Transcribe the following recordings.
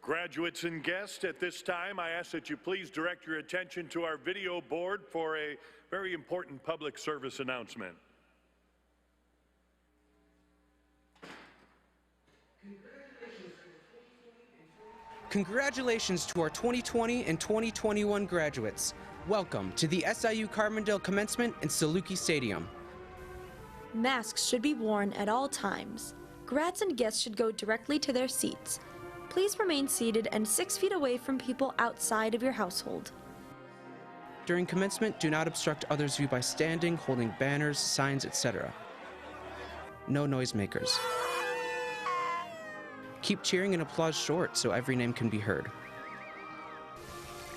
Graduates and guests, at this time, I ask that you please direct your attention to our video board for a very important public service announcement. Congratulations to our 2020 and 2021 graduates. Welcome to the SIU Carbondale Commencement in SIUC Stadium. Masks should be worn at all times. Grads and guests should go directly to their seats. Please remain seated and 6 feet away from people outside of your household. During commencement, do not obstruct others' view by standing, holding banners, signs, etc. No noisemakers. Keep cheering and applause short so every name can be heard.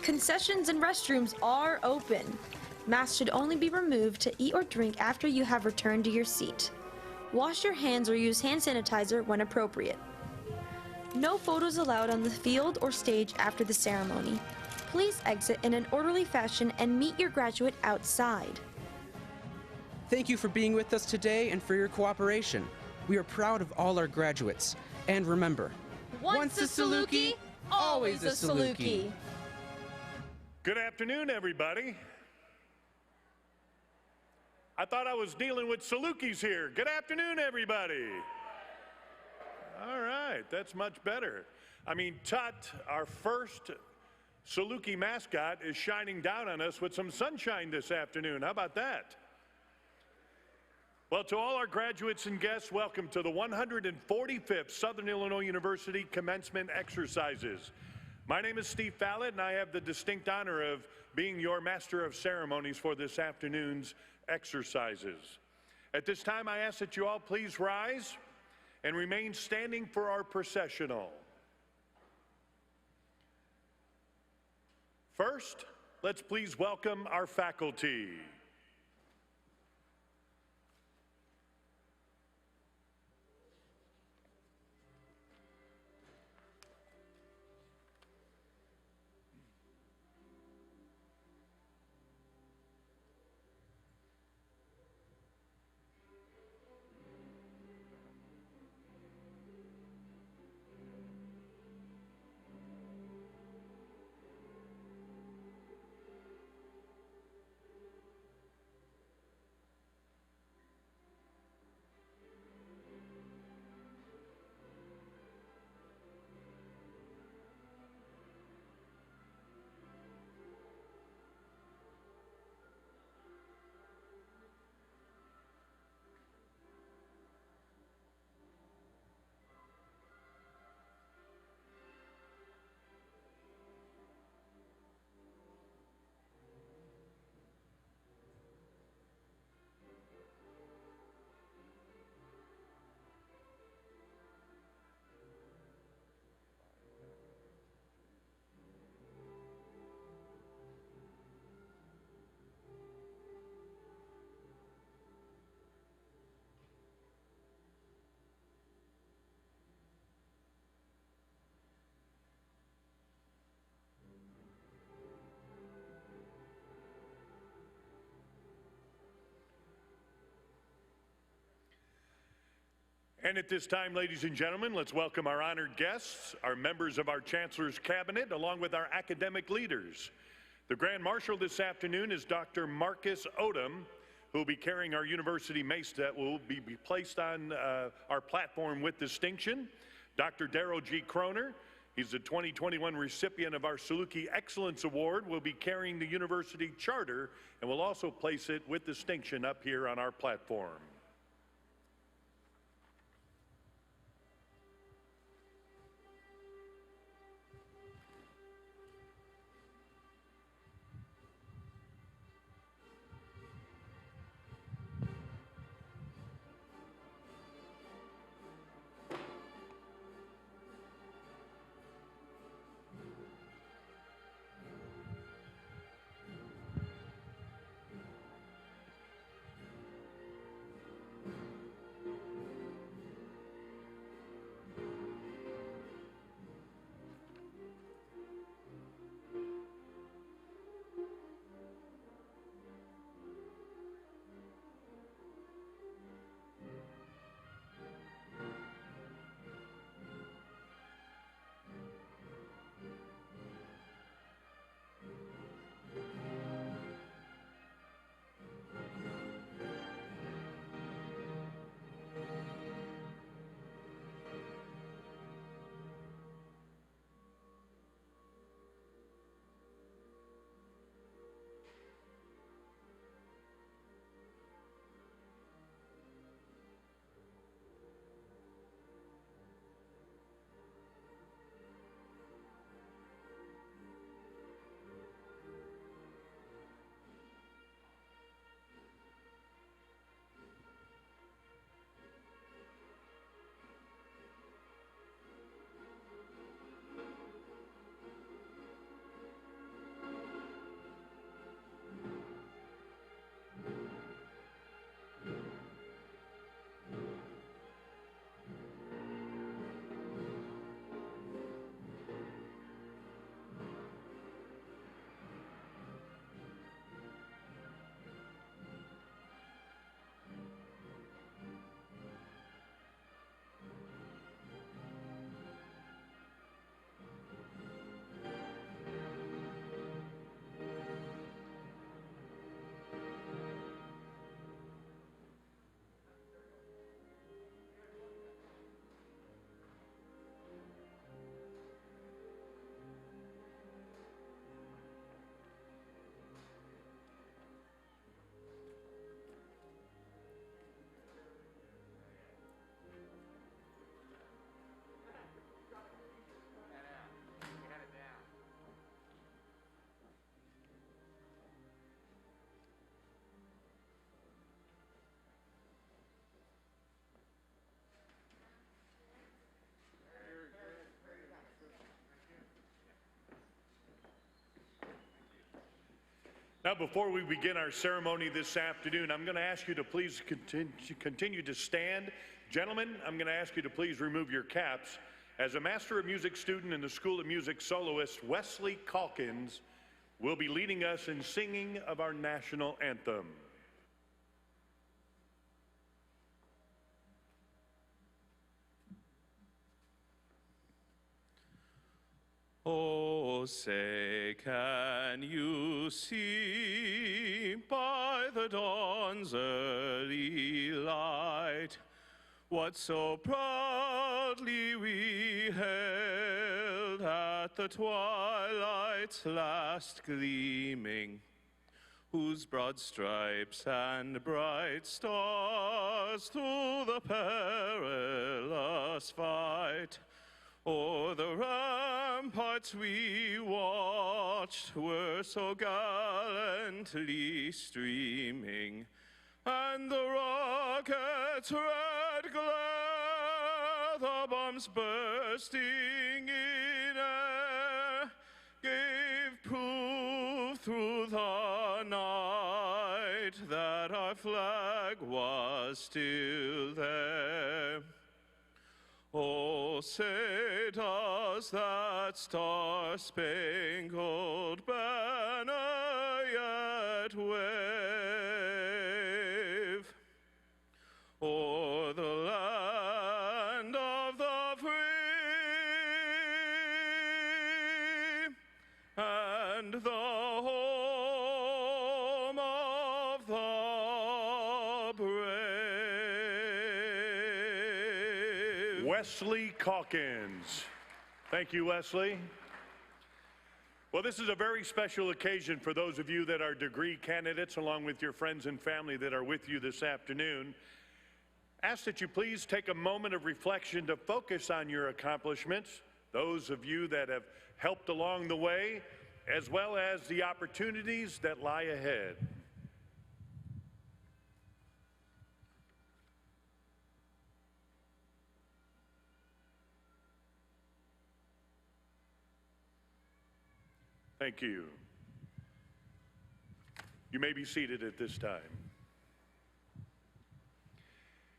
Concessions and restrooms are open. Masks should only be removed to eat or drink after you have returned to your seat. Wash your hands or use hand sanitizer when appropriate. No photos allowed on the field or stage after the ceremony. Please exit in an orderly fashion and meet your graduate outside. Thank you for being with us today and for your cooperation. We are proud of all our graduates. And remember, once a SIUC, always a SIUC. Good afternoon, everybody. I thought I was dealing with SIUCs here. Good afternoon, everybody. All right, that's much better. I mean, Tut, our first SIUC mascot, is shining down on us with some sunshine this afternoon. How about that? Well, to all our graduates and guests, welcome to the 145th Southern Illinois University Commencement Exercises. My name is Steve Fallett, and I have the distinct honor of being your Master of Ceremonies for this afternoon's exercises. At this time, I ask that you all please rise and remain standing for our processional. First, let's please welcome our faculty. And at this time, ladies and gentlemen, let's welcome our honored guests, our members of our Chancellor's Cabinet, along with our academic leaders. The Grand Marshal this afternoon is Dr. Marcus Odom, who will be carrying our university mace that will be placed on our platform with distinction. Dr. Darrell G. Kroner, he's the 2021 recipient of our SIUC Excellence Award, will be carrying the university charter and will also place it with distinction up here on our platform. Now, before we begin our ceremony this afternoon, I'm going to ask you to please continue to stand. Gentlemen, I'm going to ask you to please remove your caps as a Master of Music student in the School of Music soloist, Wesley Calkins, will be leading us in singing of our national anthem. Oh, say, can you see by the dawn's early light what so proudly we hailed at the twilight's last gleaming, whose broad stripes and bright stars through the perilous fight o'er the ramparts we watched were so gallantly streaming, and the rockets' red glare, the bombs bursting in air, gave proof through the night that our flag was still there. Oh, say, does that star-spangled banner yet wave o'er the land of the free and the home of the brave? Wesley Calkins. Thank you, Wesley. Well, this is a very special occasion for those of you that are degree candidates, along with your friends and family that are with you this afternoon. Ask that you please take a moment of reflection to focus on your accomplishments, those of you that have helped along the way, as well as the opportunities that lie ahead. Thank you. You may be seated at this time.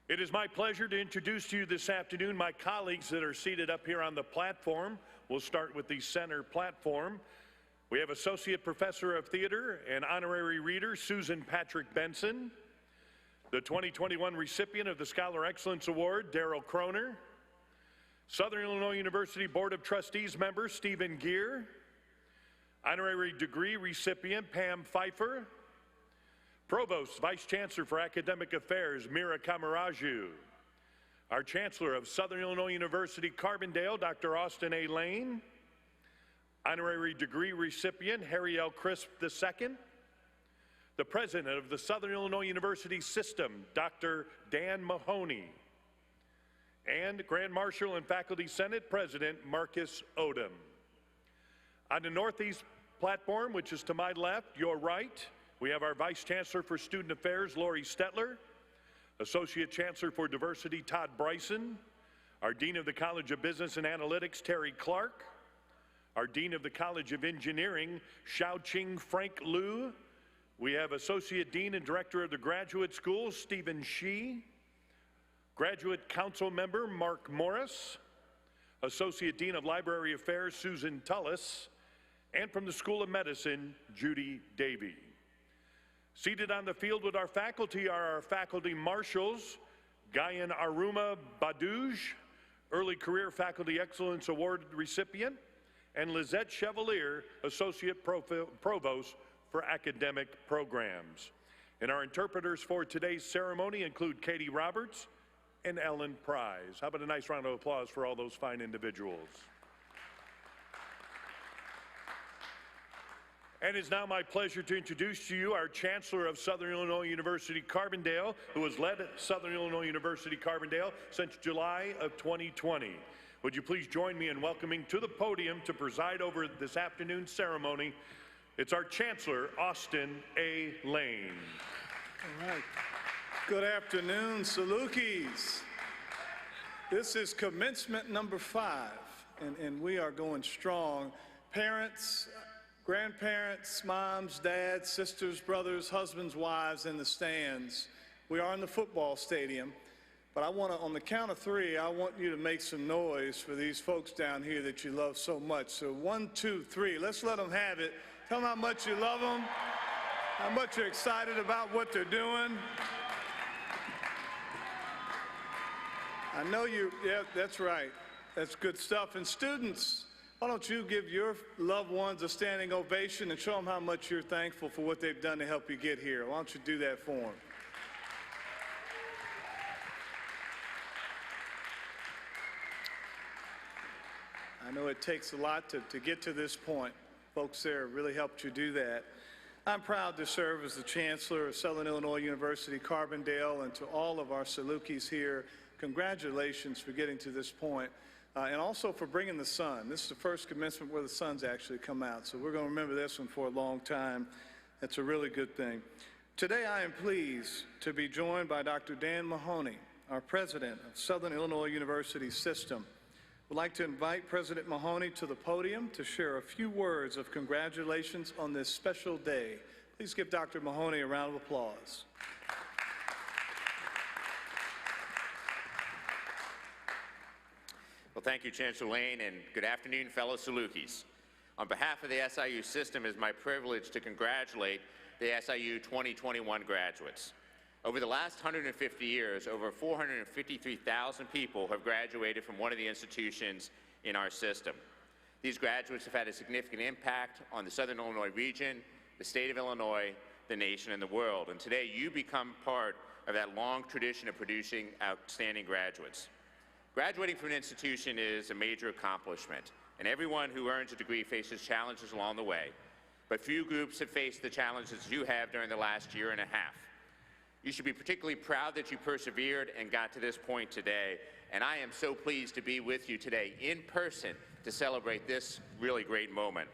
It is my pleasure to introduce to you this afternoon my colleagues that are seated up here on the platform. We'll start with the center platform. We have Associate Professor of Theater and Honorary Reader Susan Patrick Benson, the 2021 recipient of the Scholar Excellence Award, Daryl Croner, Southern Illinois University Board of Trustees member Stephen Gear, Honorary Degree recipient Pam Pfeiffer, Provost Vice Chancellor for Academic Affairs Mira Kamaraju, our Chancellor of Southern Illinois University Carbondale Dr. Austin A. Lane, Honorary Degree recipient Harry L. Crisp II, the President of the Southern Illinois University System Dr. Dan Mahoney, and Grand Marshal and Faculty Senate President Marcus Odom. On the Northeast platform, which is to my left, your right, we have our Vice Chancellor for Student Affairs, Lori Stetler, Associate Chancellor for Diversity, Todd Bryson, our Dean of the College of Business and Analytics, Terry Clark, our Dean of the College of Engineering, Xiaoqing Frank Liu. We have Associate Dean and Director of the Graduate School, Stephen Shi, Graduate Council Member, Mark Morris, Associate Dean of Library Affairs, Susan Tullis, and from the School of Medicine, Judy Davey. Seated on the field with our faculty are our faculty marshals, Gayan Aruma Badouj, Early Career Faculty Excellence Award recipient, and Lizette Chevalier, Associate Provost for Academic Programs. And our interpreters for today's ceremony include Katie Roberts and Ellen Prize. How about a nice round of applause for all those fine individuals? And it's now my pleasure to introduce to you our Chancellor of Southern Illinois University Carbondale, who has led Southern Illinois University Carbondale since July of 2020. Would you please join me in welcoming to the podium to preside over this afternoon's ceremony? It's our Chancellor, Austin A. Lane. All right. Good afternoon, Salukis. This is commencement number 5, and we are going strong. Parents, Grandparents, moms, dads, sisters, brothers, husbands, wives in the stands. We are in the football stadium, but I want to, on the count of three, I want you to make some noise for these folks down here that you love so much. So 1, 2, 3, let's let them have it. Tell them how much you love them, how much you're excited about what they're doing. I know you, yeah, that's right. That's good stuff. And students, why don't you give your loved ones a standing ovation and show them how much you're thankful for what they've done to help you get here. Why don't you do that for them? I know it takes a lot to get to this point. Folks there really helped you do that. I'm proud to serve as the Chancellor of Southern Illinois University, Carbondale, and to all of our Salukis here, congratulations for getting to this point. And also for bringing the sun. This is the first commencement where the sun's actually come out, so we're going to remember this one for a long time. That's a really good thing. Today I am pleased to be joined by Dr. Dan Mahoney, our president of Southern Illinois University System. I'd like to invite President Mahoney to the podium to share a few words of congratulations on this special day. Please give Dr. Mahoney a round of applause. Well, thank you, Chancellor Lane, and good afternoon, fellow Salukis. On behalf of the SIU system, it is my privilege to congratulate the SIU 2021 graduates. Over the last 150 years, over 453,000 people have graduated from one of the institutions in our system. These graduates have had a significant impact on the Southern Illinois region, the state of Illinois, the nation, and the world. And today, you become part of that long tradition of producing outstanding graduates. Graduating from an institution is a major accomplishment, and everyone who earns a degree faces challenges along the way. But few groups have faced the challenges you have during the last year and a half. You should be particularly proud that you persevered and got to this point today, and I am so pleased to be with you today in person to celebrate this really great moment.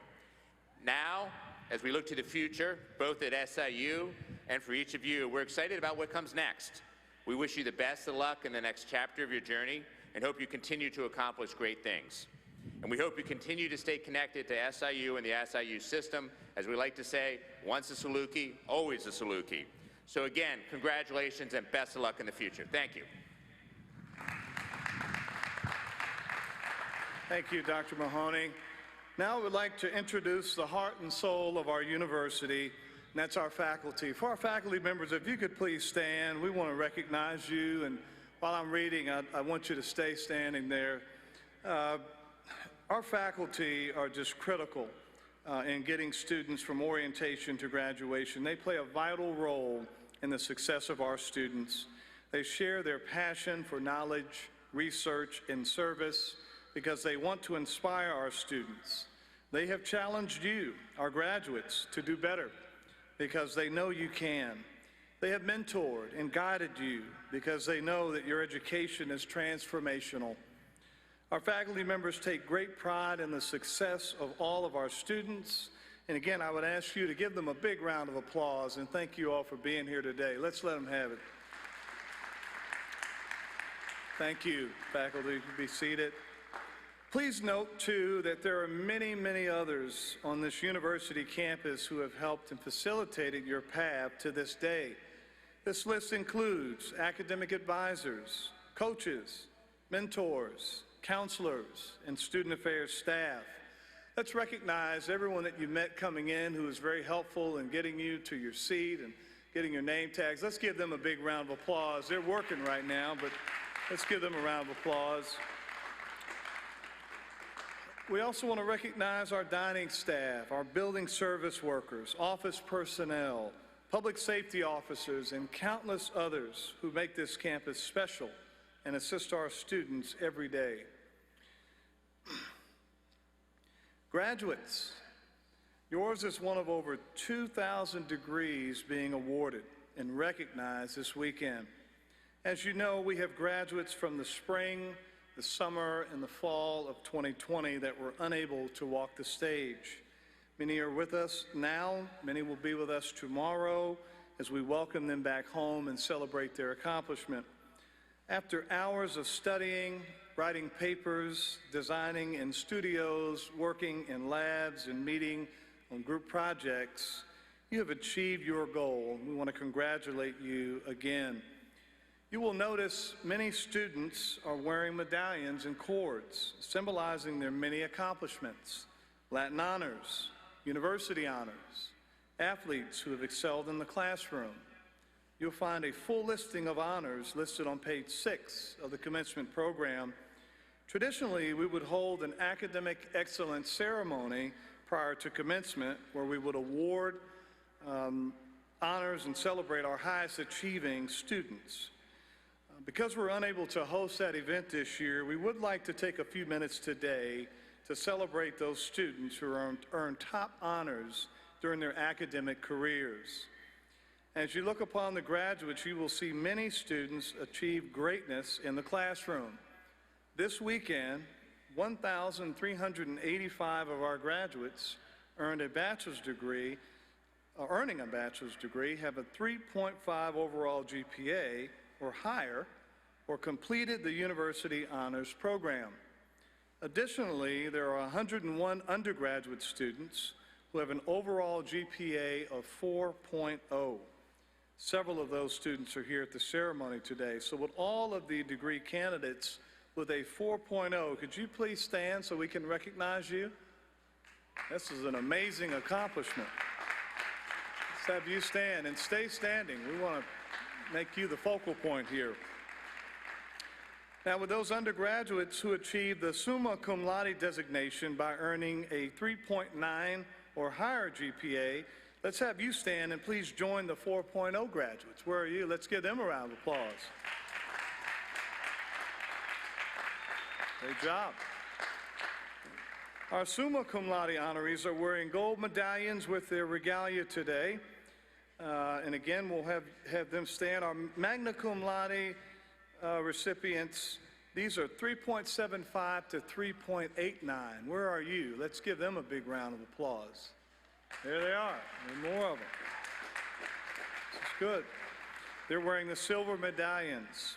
Now, as we look to the future, both at SIU and for each of you, we're excited about what comes next. We wish you the best of luck in the next chapter of your journey, and hope you continue to accomplish great things. And we hope you continue to stay connected to SIU and the SIU system. As we like to say, once a Saluki, always a Saluki. So again, congratulations and best of luck in the future. Thank you. Thank you, Dr. Mahoney. Now I would like to introduce the heart and soul of our university, and that's our faculty. For our faculty members, if you could please stand, we want to recognize you, and while I'm reading, I want you to stay standing there. Our faculty are just critical in getting students from orientation to graduation. They play a vital role in the success of our students. They share their passion for knowledge, research, and service because they want to inspire our students. They have challenged you, our graduates, to do better because they know you can. They have mentored and guided you because they know that your education is transformational. Our faculty members take great pride in the success of all of our students. And again, I would ask you to give them a big round of applause and thank you all for being here today. Let's let them have it. Thank you, faculty. You can be seated. Please note, too, that there are many, many others on this university campus who have helped and facilitated your path to this day. This list includes academic advisors, coaches, mentors, counselors, and student affairs staff. Let's recognize everyone that you met coming in who was very helpful in getting you to your seat and getting your name tags. Let's give them a big round of applause. They're working right now, but let's give them a round of applause. We also want to recognize our dining staff, our building service workers, office personnel, public safety officers, and countless others who make this campus special and assist our students every day. Graduates, yours is one of over 2,000 degrees being awarded and recognized this weekend. As you know, we have graduates from the spring, the summer, and the fall of 2020 that were unable to walk the stage. Many are with us now. Many will be with us tomorrow as we welcome them back home and celebrate their accomplishment. After hours of studying, writing papers, designing in studios, working in labs, and meeting on group projects, you have achieved your goal. We want to congratulate you again. You will notice many students are wearing medallions and cords, symbolizing their many accomplishments: Latin honors, university honors, athletes who have excelled in the classroom. You'll find a full listing of honors listed on page 6 of the commencement program. Traditionally, we would hold an academic excellence ceremony prior to commencement where we would award honors and celebrate our highest achieving students. Because we're unable to host that event this year, we would like to take a few minutes today to celebrate those students who earned top honors during their academic careers. As you look upon the graduates, you will see many students achieve greatness in the classroom. This weekend, 1,385 of our graduates earning a bachelor's degree have a 3.5 overall GPA or higher, or completed the university honors program. Additionally, there are 101 undergraduate students who have an overall GPA of 4.0. Several of those students are here at the ceremony today. So with all of the degree candidates with a 4.0, could you please stand so we can recognize you? This is an amazing accomplishment. Let's have you stand and stay standing. We want to make you the focal point here. Now, with those undergraduates who achieved the summa cum laude designation by earning a 3.9 or higher GPA, let's have you stand and please join the 4.0 graduates. Where are you? Let's give them a round of applause. Great job. Our summa cum laude honorees are wearing gold medallions with their regalia today. And again, we'll have them stand. Our magna cum laude recipients, these are 3.75 to 3.89. Where are you? Let's give them a big round of applause. There they are. There are more of them. This is good. They're wearing the silver medallions.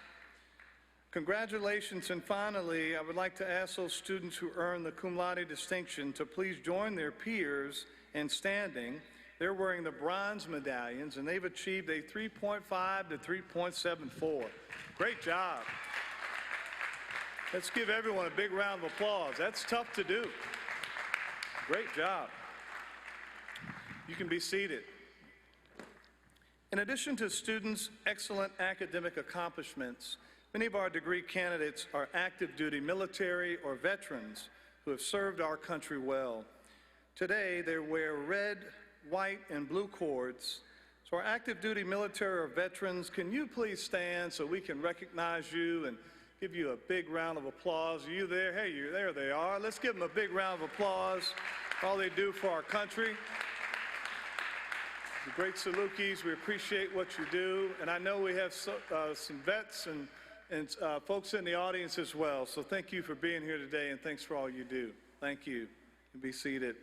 Congratulations, and finally, I would like to ask those students who earned the cum laude distinction to please join their peers in standing. They're wearing the bronze medallions, and they've achieved a 3.5 to 3.74. Great job. Let's give everyone a big round of applause. That's tough to do. Great job. You can be seated. In addition to students' excellent academic accomplishments, many of our degree candidates are active duty military or veterans who have served our country well. Today, they wear red, white, and blue cords. So our active duty military or veterans, can you please stand so we can recognize you and give you a big round of applause? Are you there? Hey, there they are. Let's give them a big round of applause for all they do for our country. The great SIUCs, we appreciate what you do. And I know we have some vets and folks in the audience as well. So thank you for being here today, and thanks for all you do. Thank you. You be seated.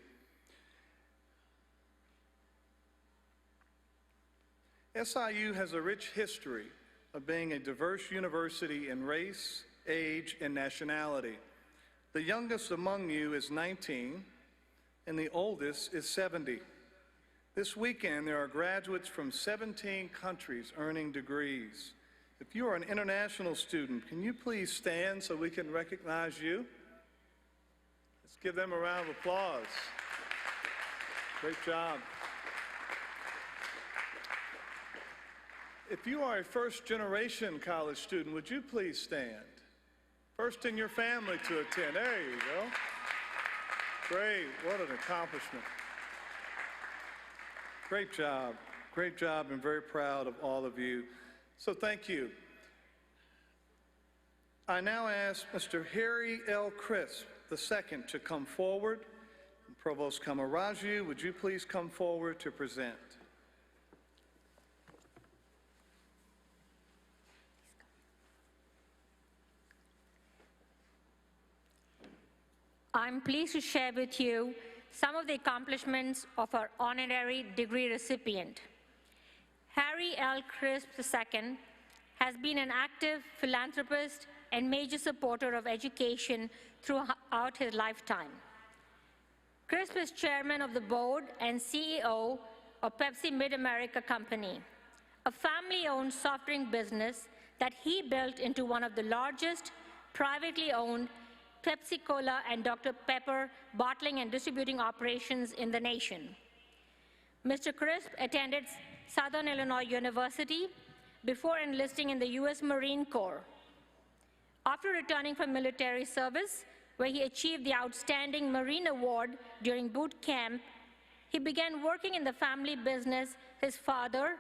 SIU has a rich history of being a diverse university in race, age, and nationality. The youngest among you is 19, and the oldest is 70. This weekend, there are graduates from 17 countries earning degrees. If you are an international student, can you please stand so we can recognize you? Let's give them a round of applause. Great job. If you are a first-generation college student, would you please stand? First in your family to attend. There you go. Great. What an accomplishment. Great job. Great job, and very proud of all of you. So thank you. I now ask Mr. Harry L. Crisp II to come forward. Provost Kamaraju, would you please come forward to present? I'm pleased to share with you some of the accomplishments of our honorary degree recipient. Harry L. Crisp II has been an active philanthropist and major supporter of education throughout his lifetime. Crisp is chairman of the board and CEO of Pepsi Mid-America Company, a family-owned soft drink business that he built into one of the largest privately owned Pepsi-Cola and Dr. Pepper bottling and distributing operations in the nation. Mr. Crisp attended Southern Illinois University before enlisting in the U.S. Marine Corps. After returning from military service, where he achieved the Outstanding Marine Award during boot camp, he began working in the family business his father,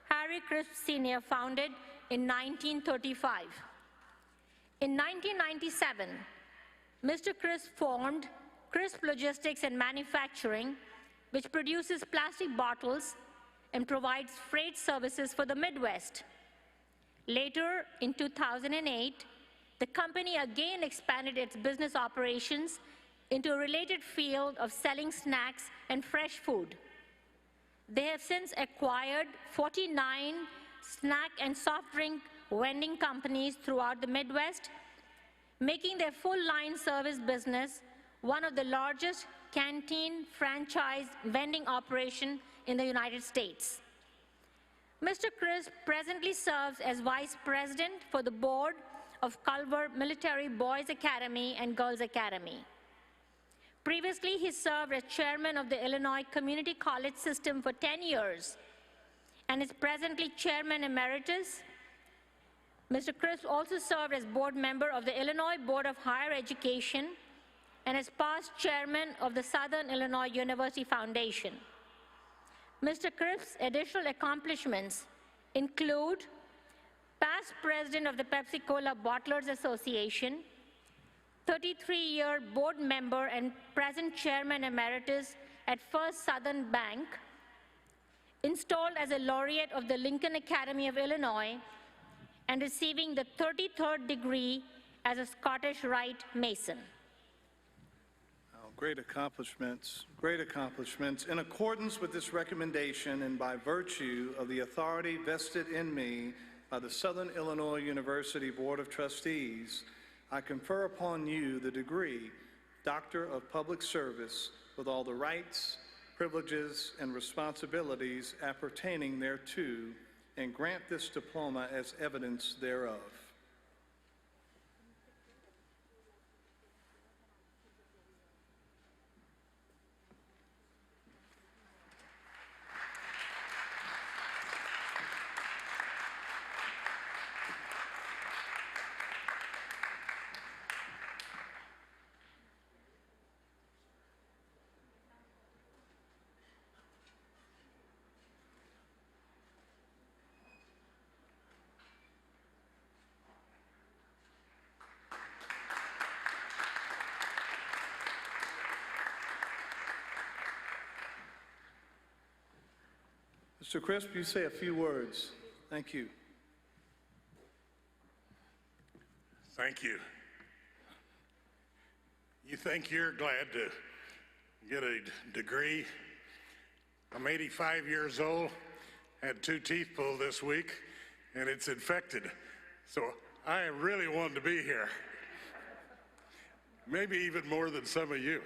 Harry Crisp Sr., founded in 1935. In 1997, Mr. Crisp formed Crisp Logistics and Manufacturing, which produces plastic bottles and provides freight services for the Midwest. Later, in 2008, the company again expanded its business operations into a related field of selling snacks and fresh food. They have since acquired 49 snack and soft drink vending companies throughout the Midwest, making their full-line service business one of the largest canteen franchise vending operations in the United States. Mr. Crisp presently serves as Vice President for the board of Culver Military Boys Academy and Girls Academy. Previously, he served as chairman of the Illinois Community College System for 10 years and is presently chairman emeritus. Mr. Crisp also served as board member of the Illinois Board of Higher Education and is past chairman of the Southern Illinois University Foundation. Mr. Crisp's additional accomplishments include past president of the Pepsi-Cola Bottlers Association, 33-year board member and present chairman emeritus at First Southern Bank, installed as a laureate of the Lincoln Academy of Illinois, and receiving the 33rd degree as a Scottish Rite Mason. Great accomplishments, great accomplishments. In accordance with this recommendation and by virtue of the authority vested in me by the Southern Illinois University Board of Trustees, I confer upon you the degree Doctor of Public Service with all the rights, privileges, and responsibilities appertaining thereto, and grant this diploma as evidence thereof. Mr. Crisp, you say a few words. Thank you. Thank you. You think you're glad to get a degree? I'm 85 years old, had 2 teeth pulled this week, and it's infected. So I really wanted to be here. Maybe even more than some of you.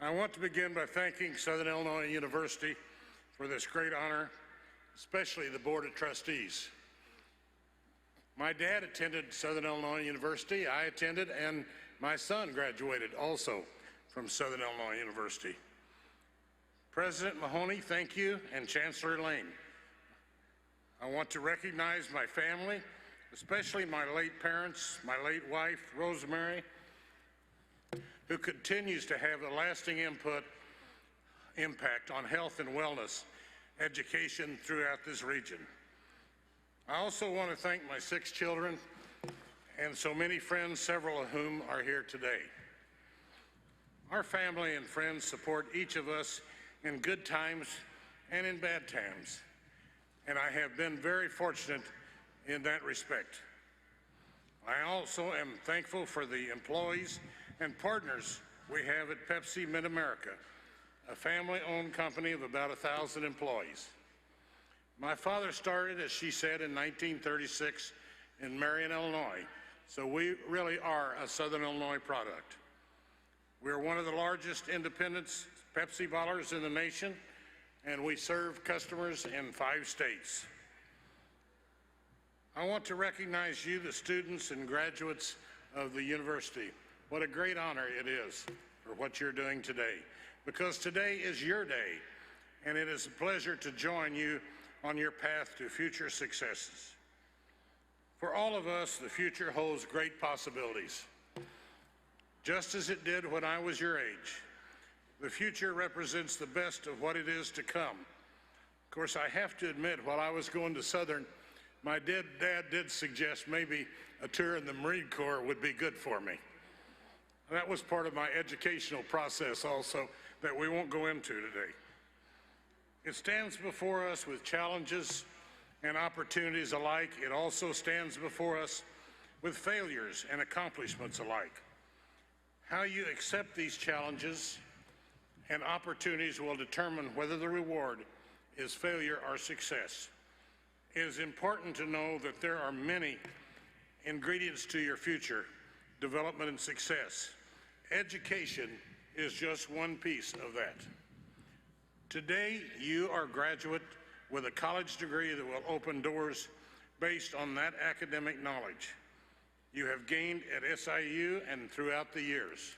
I want to begin by thanking Southern Illinois University for this great honor, especially the Board of Trustees. My dad attended Southern Illinois University, I attended, and my son graduated also from Southern Illinois University. President Mahoney, thank you, and Chancellor Lane. I want to recognize my family, especially my late parents, my late wife, Rosemary, who continues to have a lasting impact on health and wellness education throughout this region. I also want to thank my 6 children and so many friends, several of whom are here today. Our family and friends support each of us in good times and in bad times, and I have been very fortunate in that respect. I also am thankful for the employees and partners we have at Pepsi Mid-America, a family-owned company of about 1,000 employees. My father started, as she said, in 1936 in Marion, Illinois, so we really are a Southern Illinois product. We're one of the largest independent Pepsi bottlers in the nation, and we serve customers in 5 states. I want to recognize you, the students and graduates of the university. What a great honor it is for what you're doing today, because today is your day, and it is a pleasure to join you on your path to future successes. For all of us, the future holds great possibilities, just as it did when I was your age. The future represents the best of what it is to come. Of course, I have to admit, while I was going to Southern, my dad did suggest maybe a tour in the Marine Corps would be good for me. That was part of my educational process also that we won't go into today. It stands before us with challenges and opportunities alike. It also stands before us with failures and accomplishments alike. How you accept these challenges and opportunities will determine whether the reward is failure or success. It is important to know that there are many ingredients to your future development and success. Education is just one piece of that. Today, you are a graduate with a college degree that will open doors based on that academic knowledge you have gained at SIU and throughout the years.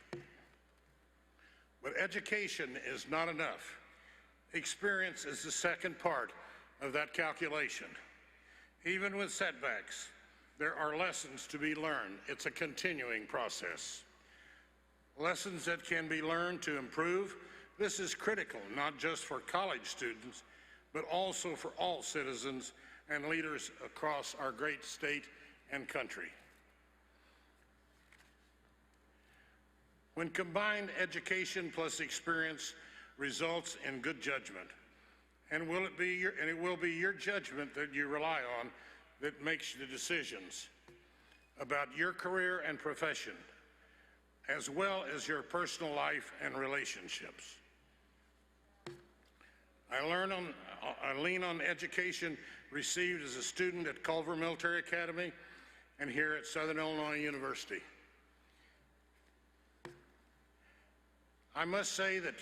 But education is not enough. Experience is the second part of that calculation. Even with setbacks, there are lessons to be learned. It's a continuing process. Lessons that can be learned to improve. This is critical, not just for college students, but also for all citizens and leaders across our great state and country. When combined, education plus experience results in good judgment. And it will be your judgment that you rely on that makes the decisions about your career and profession, as well as your personal life and relationships. I lean on education received as a student at Culver Military Academy and here at Southern Illinois University. I must say that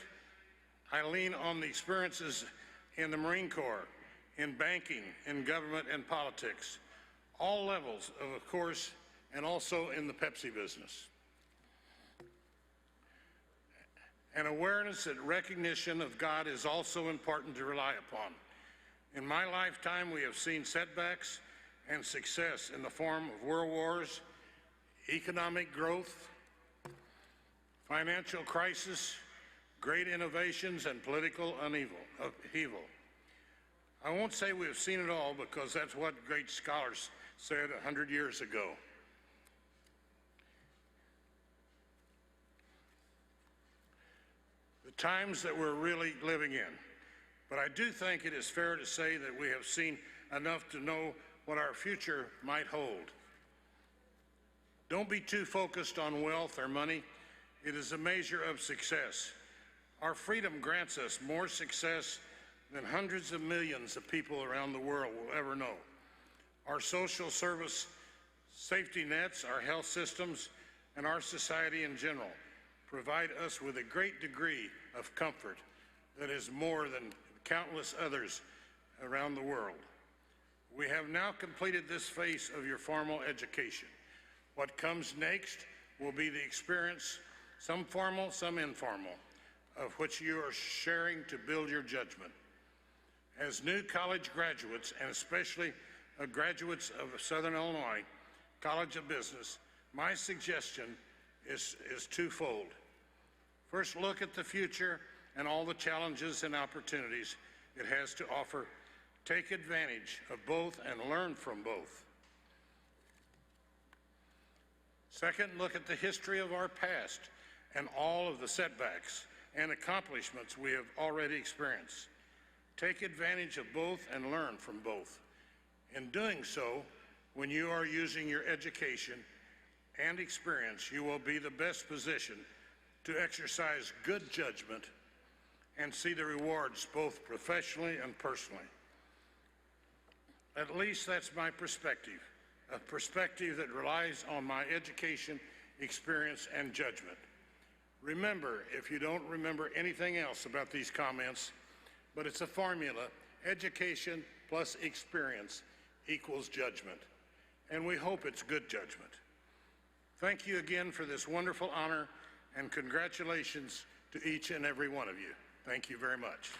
I lean on the experiences in the Marine Corps, in banking, in government and politics, all levels, of course, and also in the Pepsi business. An awareness that recognition of God is also important to rely upon. In my lifetime, we have seen setbacks and success in the form of world wars, economic growth, financial crisis, great innovations, and political upheaval. I won't say we have seen it all, because that's what great scholars said 100 years ago. The times that we're really living in. But I do think it is fair to say that we have seen enough to know what our future might hold. Don't be too focused on wealth or money. It is a measure of success. Our freedom grants us more success than hundreds of millions of people around the world will ever know. Our social service safety nets, our health systems, and our society in general provide us with a great degree of comfort that is more than countless others around the world. We have now completed this phase of your formal education. What comes next will be the experience, some formal, some informal, of which you are sharing to build your judgment. As new college graduates, and especially graduates of Southern Illinois College of Business, my suggestion is twofold. First, look at the future and all the challenges and opportunities it has to offer. Take advantage of both and learn from both. Second, look at the history of our past and all of the setbacks and accomplishments we have already experienced. Take advantage of both and learn from both. In doing so, when you are using your education and experience, you will be the best position to exercise good judgment and see the rewards both professionally and personally. At least that's my perspective, a perspective that relies on my education, experience, and judgment. Remember, if you don't remember anything else about these comments, but it's a formula, education plus experience equals judgment. And we hope it's good judgment. Thank you again for this wonderful honor, and congratulations to each and every one of you. Thank you very much.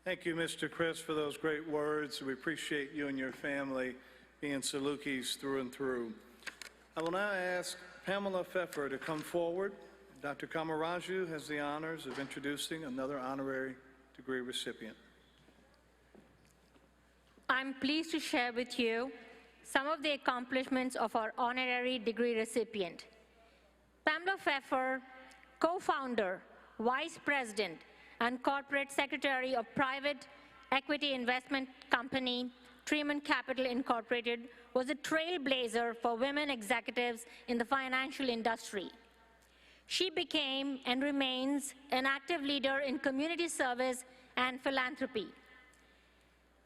Thank you, Mr. Chris, for those great words. We appreciate you and your family being SIUCs through and through. I will now ask Pamela Pfeffer to come forward. Dr. Kamaraju has the honors of introducing another honorary degree recipient. I'm pleased to share with you some of the accomplishments of our honorary degree recipient. Pamela Pfeffer, co-founder, vice president, and corporate secretary of private equity investment company Tremont Capital Incorporated, was a trailblazer for women executives in the financial industry. She became and remains an active leader in community service and philanthropy.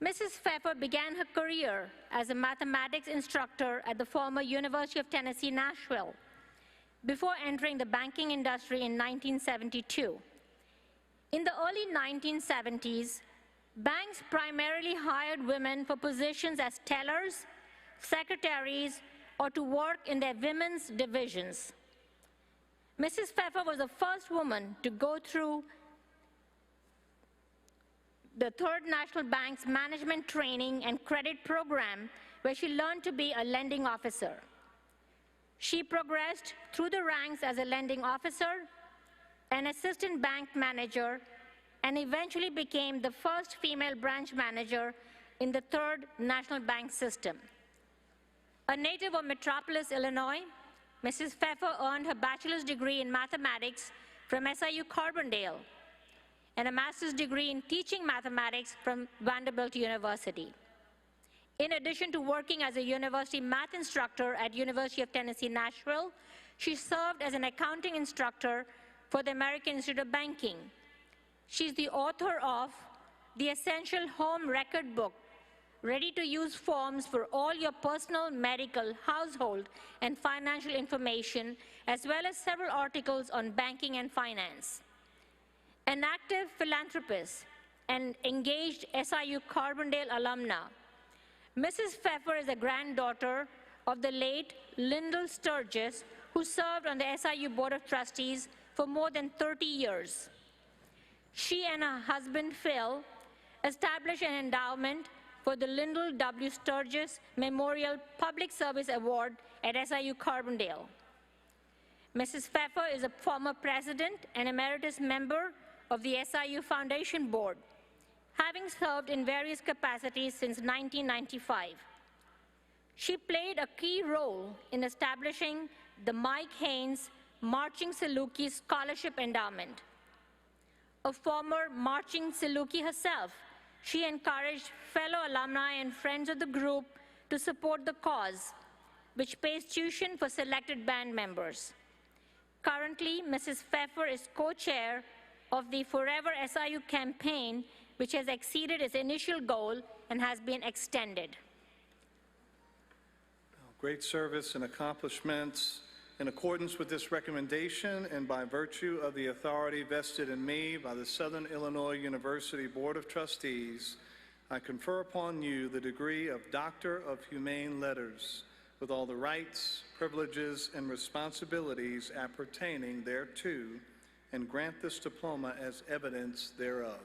Mrs. Pfeffer began her career as a mathematics instructor at the former University of Tennessee, Nashville, before entering the banking industry in 1972. In the early 1970s, banks primarily hired women for positions as tellers, secretaries, or to work in their women's divisions. Mrs. Pfeffer was the first woman to go through the Third National Bank's management training and credit program, where she learned to be a lending officer. She progressed through the ranks as a lending officer, an assistant bank manager, and eventually became the first female branch manager in the Third National Bank system. A native of Metropolis, Illinois, Mrs. Pfeffer earned her bachelor's degree in mathematics from SIU Carbondale and a master's degree in teaching mathematics from Vanderbilt University. In addition to working as a university math instructor at University of Tennessee, Nashville, she served as an accounting instructor for the American Institute of Banking. She's the author of The Essential Home Record Book, ready-to-use forms for all your personal, medical, household, and financial information, as well as several articles on banking and finance. An active philanthropist and engaged SIU Carbondale alumna, Mrs. Pfeffer is a granddaughter of the late Lyndall Sturgis, who served on the SIU Board of Trustees for more than 30 years. She and her husband, Phil, established an endowment for the Lyndall W. Sturgis Memorial Public Service Award at SIU Carbondale. Mrs. Pfeffer is a former president and emeritus member of the SIU Foundation Board, having served in various capacities since 1995. She played a key role in establishing the Mike Haynes Marching SIUC Scholarship Endowment. A former Marching SIUC herself, she encouraged fellow alumni and friends of the group to support the cause, which pays tuition for selected band members. Currently, Mrs. Pfeffer is co-chair of the Forever SIU campaign, which has exceeded its initial goal and has been extended. Great service and accomplishments. In accordance with this recommendation and by virtue of the authority vested in me by the Southern Illinois University Board of Trustees, I confer upon you the degree of Doctor of Humane Letters with all the rights, privileges, and responsibilities appertaining thereto, and grant this diploma as evidence thereof.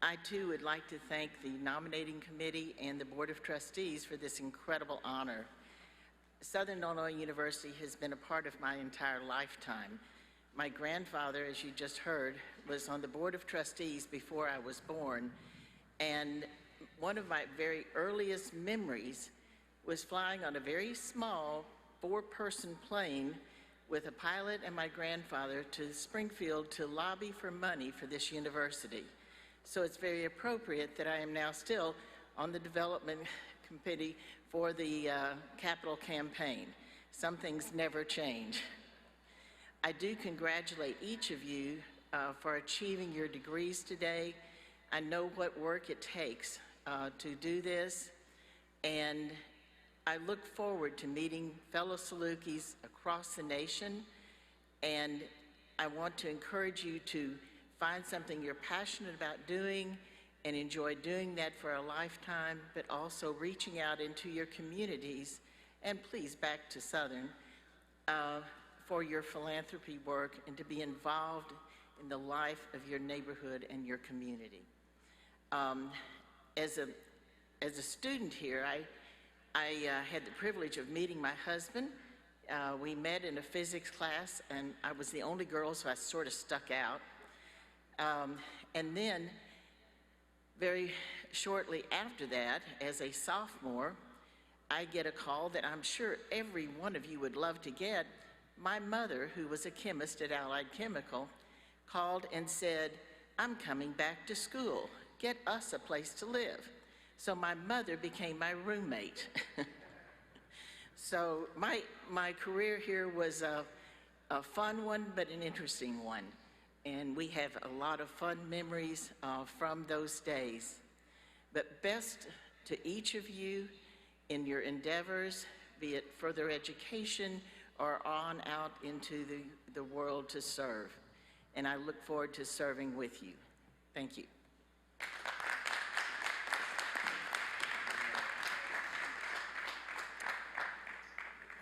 I, too, would like to thank the nominating committee and the Board of Trustees for this incredible honor. Southern Illinois University has been a part of my entire lifetime. My grandfather, as you just heard, was on the Board of Trustees before I was born, and one of my very earliest memories was flying on a very small 4-person plane with a pilot and my grandfather to Springfield to lobby for money for this university. So it's very appropriate that I am now still on the development committee for the capital campaign. Some things never change. I do congratulate each of you for achieving your degrees today. I know what work it takes to do this, and I look forward to meeting fellow Salukis across the nation, and I want to encourage you to find something you're passionate about doing and enjoy doing that for a lifetime, but also reaching out into your communities, and please back to Southern, for your philanthropy work and to be involved in the life of your neighborhood and your community. As a student here, I had the privilege of meeting my husband. We met in a physics class, and I was the only girl, so I sort of stuck out. And then, very shortly after that, as a sophomore, I get a call that I'm sure every one of you would love to get. My mother, who was a chemist at Allied Chemical, called and said, "I'm coming back to school. Get us a place to live." So my mother became my roommate. So my career here was a fun one, but an interesting one. And we have a lot of fun memories from those days. But best to each of you in your endeavors, be it further education or on out into the world to serve. And I look forward to serving with you. Thank you.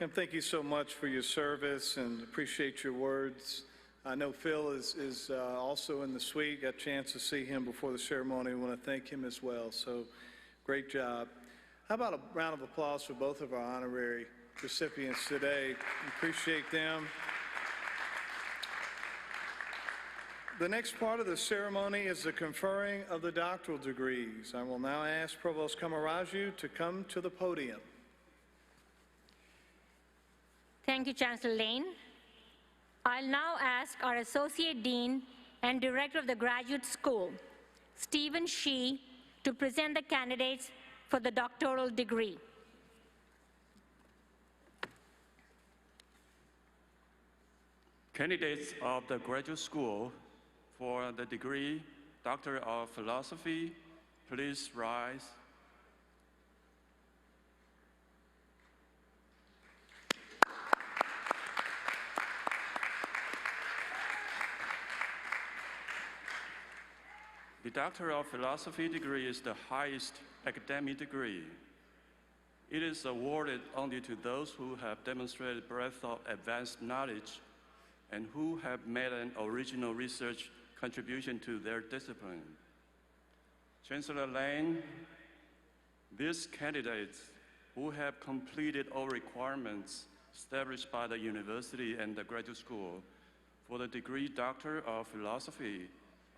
And thank you so much for your service, and appreciate your words. I know Phil is also in the suite. Got a chance to see him before the ceremony. I want to thank him as well. So great job. How about a round of applause for both of our honorary recipients today? Appreciate them. The next part of the ceremony is the conferring of the doctoral degrees. I will now ask Provost Kamaraju to come to the podium. Thank you, Chancellor Lane. I'll now ask our Associate Dean and Director of the Graduate School, Stephen Shee, to present the candidates for the doctoral degree. Candidates of the graduate school for the degree Doctor of Philosophy, please rise. The Doctor of Philosophy degree is the highest academic degree. It is awarded only to those who have demonstrated breadth of advanced knowledge and who have made an original research contribution to their discipline. Chancellor Lane, these candidates who have completed all requirements established by the university and the graduate school for the degree Doctor of Philosophy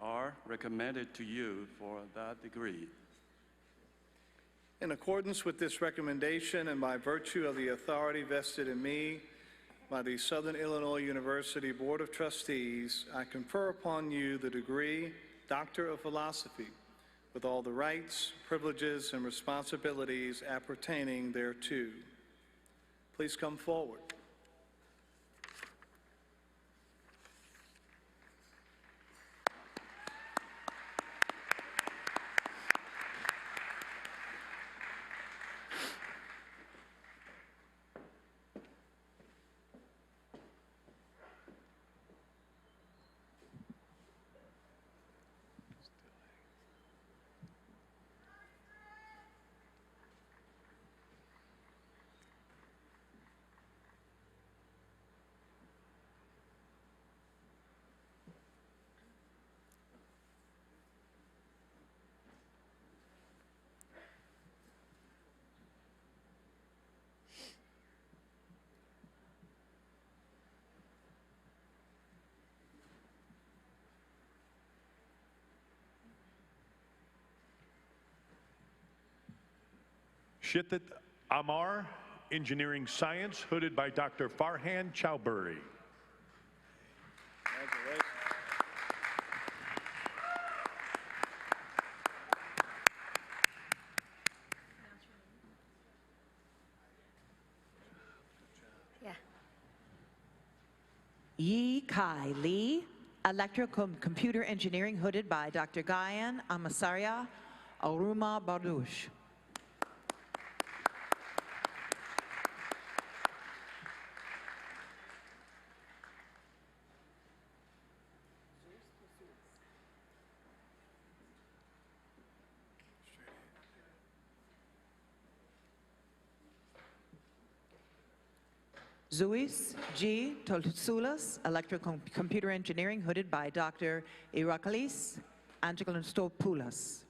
are recommended to you for that degree. In accordance with this recommendation and by virtue of the authority vested in me by the Southern Illinois University Board of Trustees, I confer upon you the degree Doctor of Philosophy with all the rights, privileges, and responsibilities appertaining thereto. Please come forward. Shithit Amar, Engineering Science, hooded by Dr. Farhan Chowdhury. Congratulations. Yeah. Yi Kai Lee, Electrocomputer Engineering, hooded by Dr. Gayan Amasaria Aruma Baruch. Zuis G. Tolsulas, Electrocomputer Engineering, hooded by Dr. Iraklis Angelostopoulos.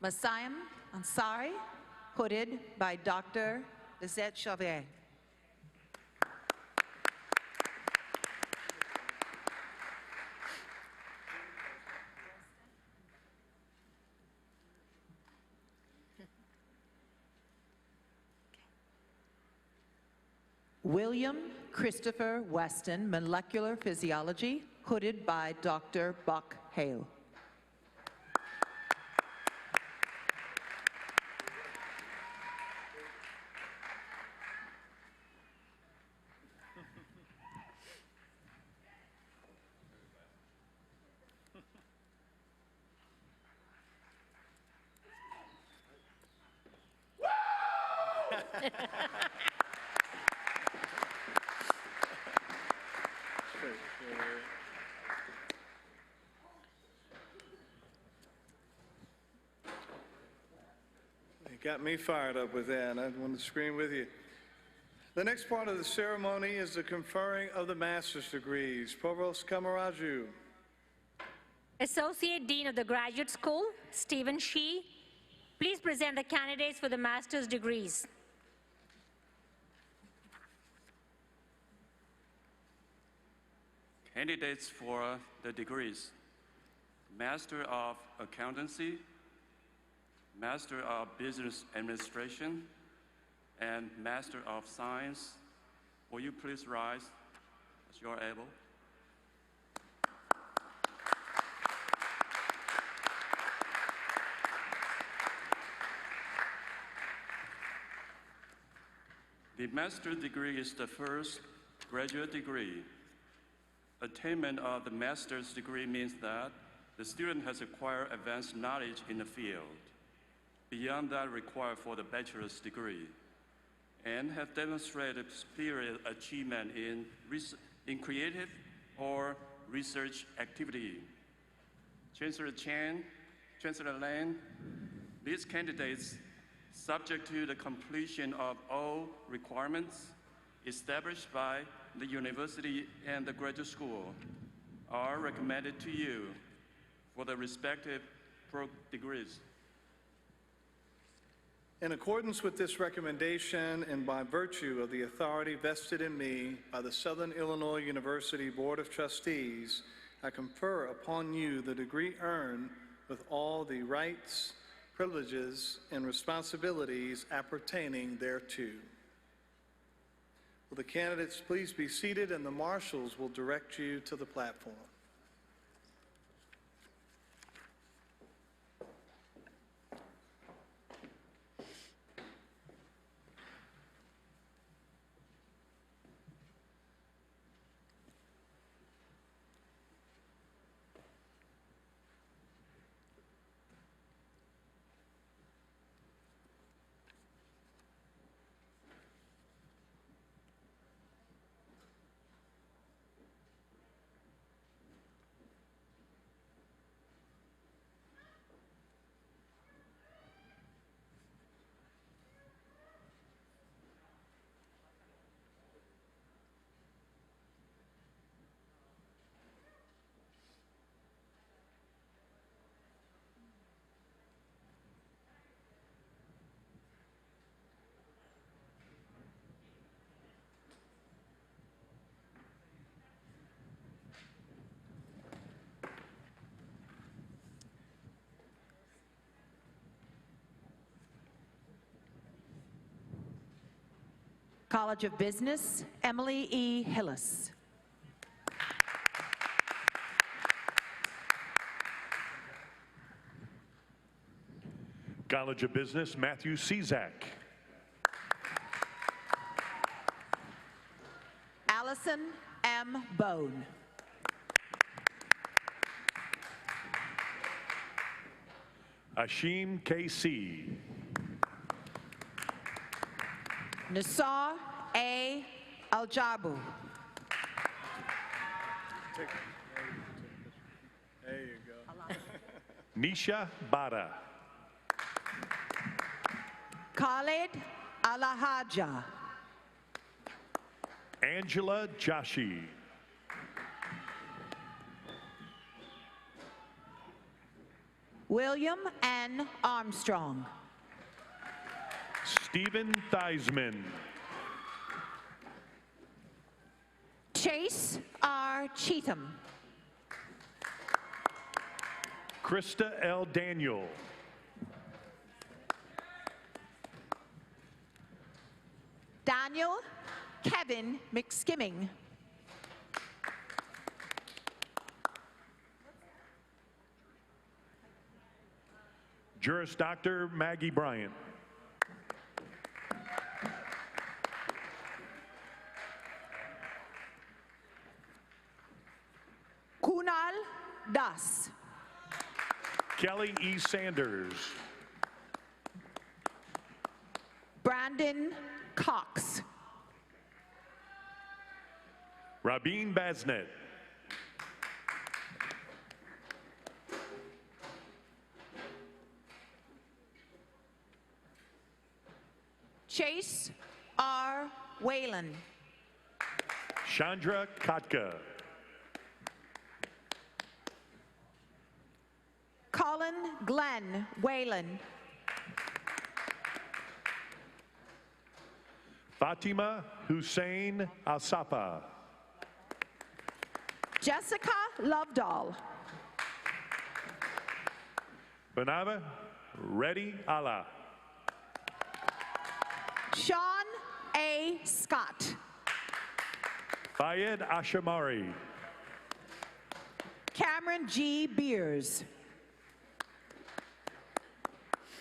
Masayam Ansari, hooded by Dr. Lizette Chauvier. William Christopher Weston, Molecular Physiology, hooded by Dr. Buck Hale. You got me fired up with that. I want to scream with you. The next part of the ceremony is the conferring of the master's degrees. Provost Kamaraju. Associate Dean of the Graduate School, Stephen Shee, please present the candidates for the master's degrees. Candidates for the degrees: Master of Accountancy, Master of Business Administration, and Master of Science. Will you please rise as you are able? The master's degree is the first graduate degree. Attainment of the master's degree means that the student has acquired advanced knowledge in the field, beyond that required for the bachelor's degree, and have demonstrated superior achievement in creative or research activity. Chancellor Chan, Chancellor Lan, these candidates, subject to the completion of all requirements established by the university and the graduate school, are recommended to you for the respective degrees. In accordance with this recommendation and by virtue of the authority vested in me by the Southern Illinois University Board of Trustees, I confer upon you the degree earned with all the rights, privileges, and responsibilities appertaining thereto. Will the candidates please be seated, and the marshals will direct you to the platform. College of Business, Emily E. Hillis. College of Business, Matthew Cezak. Allison M. Bone. Ashim K.C. Nassar A. Aljabu. There you go. Nisha Bada. Khalid Alahaja. Angela Joshi. William N. Armstrong. Stephen Theismann. Chase R. Cheatham. Krista L. Daniel. Daniel Kevin McSkimming. Juris Doctor Maggie Bryant. Kunal Das. Kelly E. Sanders. Brandon Cox. Rabin Basnet. Chase R. Whalen. Chandra Katka. Colin Glenn Whalen. Fatima Hussein Asapa. Jessica Lovedoll. Banava Reddy Allah. Sean A. Scott. Fayed Ashamari. Cameron G. Beers.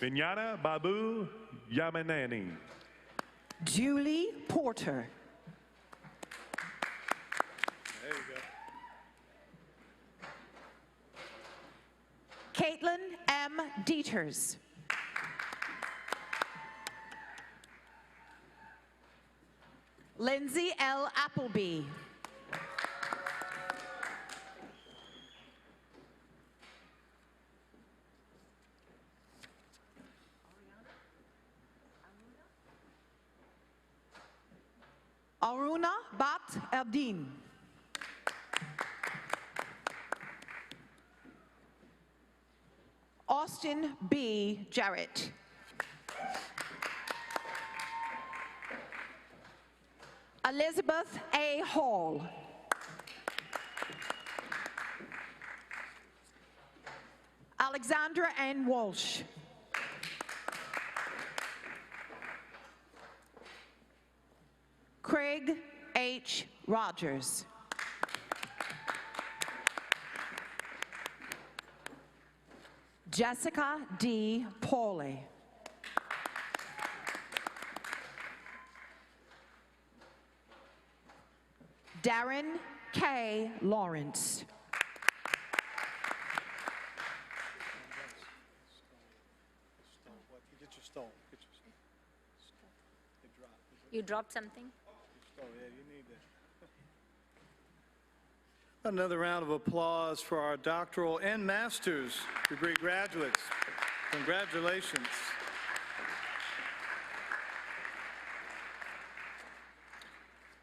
Vinyana Babu Yamanani. Julie Porter. There you go. Caitlin M. Dieters. Lindsay L. Appleby. Aruna Bat Abdin. Austin B. Jarrett. Elizabeth A. Hall. Alexandra N. Walsh. Craig H. Rogers. Jessica D. Pauly. Darren K. Lawrence. Get your stone. Get your stone. It dropped. You dropped something? Oh, yeah, you need that. Another round of applause for our doctoral and master's degree graduates. Congratulations.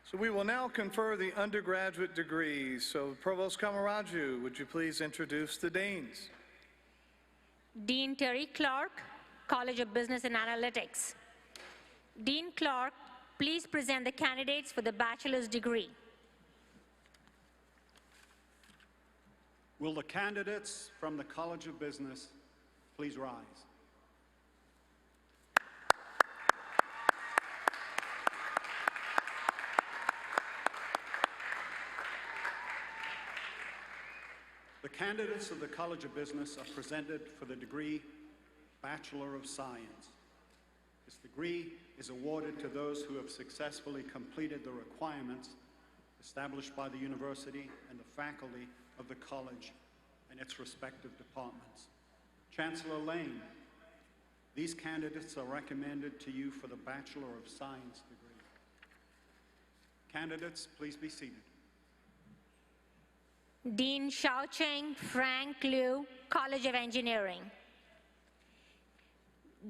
So we will now confer the undergraduate degrees. So Provost Kamaraju, would you please introduce the deans? Dean Terry Clark, College of Business and Analytics. Dean Clark, please present the candidates for the bachelor's degree. Will the candidates from the College of Business please rise? The candidates of the College of Business are presented for the degree Bachelor of Science. This degree is awarded to those who have successfully completed the requirements established by the university and the faculty of the college and its respective departments. Chancellor Lane, these candidates are recommended to you for the Bachelor of Science degree. Candidates, please be seated. Dean Xiaocheng Frank Liu, College of Engineering.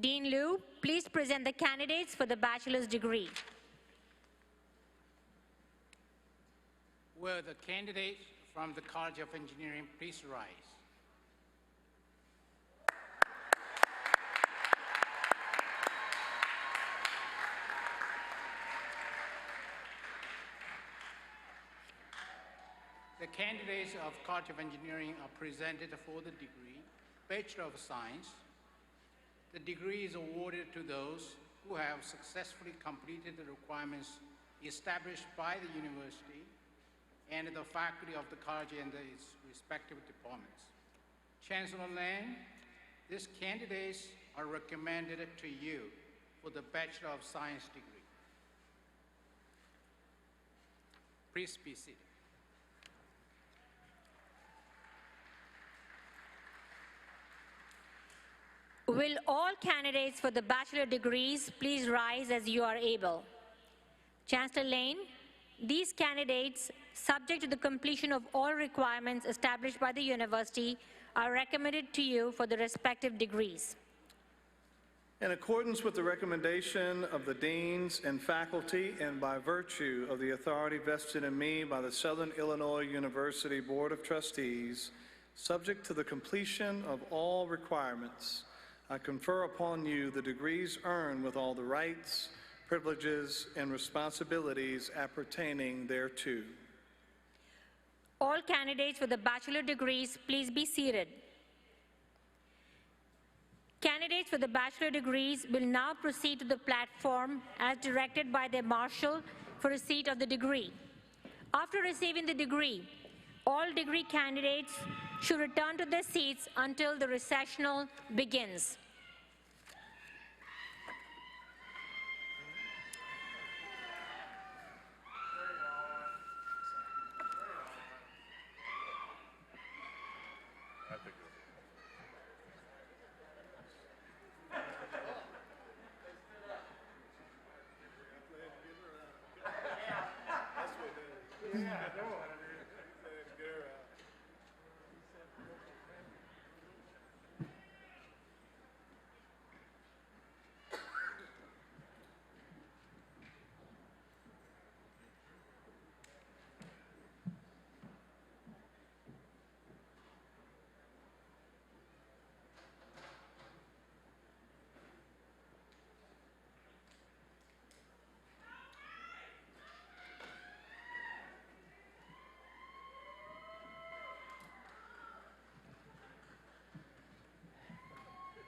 Dean Liu, please present the candidates for the bachelor's degree. Will the candidates from the College of Engineering please rise? The candidates of College of Engineering are presented for the degree Bachelor of Science. The degree is awarded to those who have successfully completed the requirements established by the university and the faculty of the college and its respective departments. Chancellor Lane, these candidates are recommended to you for the Bachelor of Science degree. Please be seated. Will all candidates for the bachelor degrees please rise as you are able? Chancellor Lane, these candidates, subject to the completion of all requirements established by the university, are recommended to you for the respective degrees. In accordance with the recommendation of the deans and faculty and by virtue of the authority vested in me by the Southern Illinois University Board of Trustees, subject to the completion of all requirements, I confer upon you the degrees earned with all the rights, privileges, and responsibilities appertaining thereto. All candidates for the bachelor degrees, please be seated. Candidates for the bachelor degrees will now proceed to the platform as directed by their marshal for receipt of the degree. After receiving the degree, all degree candidates should return to their seats until the recessional begins.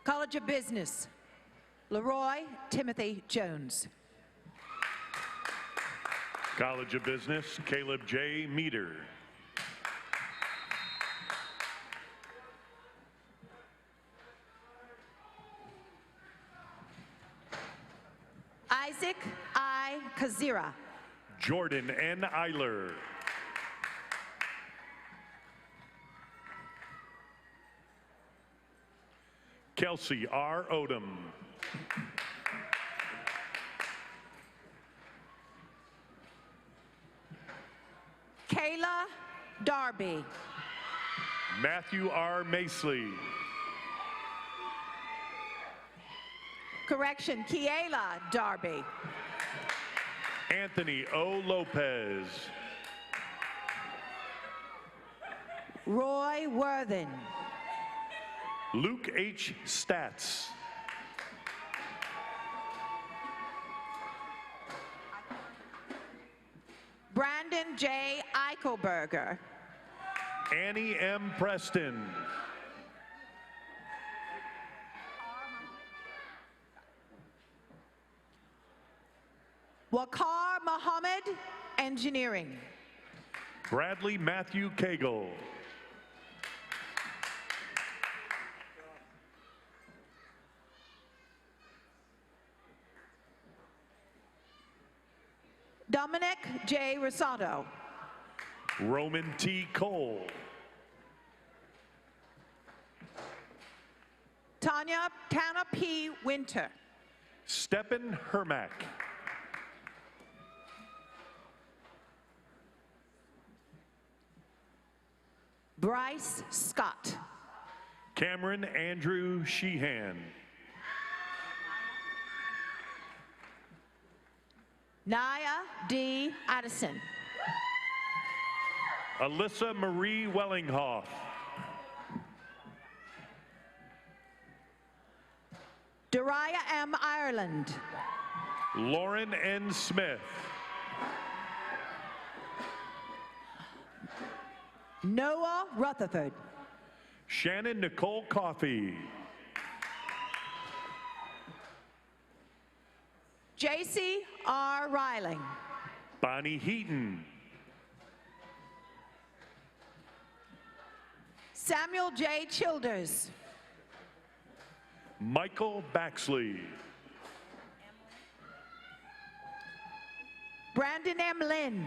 College of Business, Leroy Timothy Jones. College of Business, Caleb J. Meter. Isaac I. Kazira. Jordan N. Eiler. Kelsey R. Odom. Kayla Darby. Matthew R. Masley. Correction, Kiela Darby. Anthony O. Lopez. Roy Worthen. Luke H. Stats. Brandon J. Eichelberger. Annie M. Preston. Waqar Muhammad, Engineering. Bradley Matthew Cagle. Dominic J. Rosato. Roman T. Cole. Tana P. Winter. Stepan Hermack. Bryce Scott. Cameron Andrew Sheehan. Naya D. Addison. Alyssa Marie Wellinghoff. Dariah M. Ireland. Lauren N. Smith. Noah Rutherford. Shannon Nicole Coffey. JC R. Riling. Bonnie Heaton. Samuel J. Childers. Michael Baxley. Brandon M. Lynn.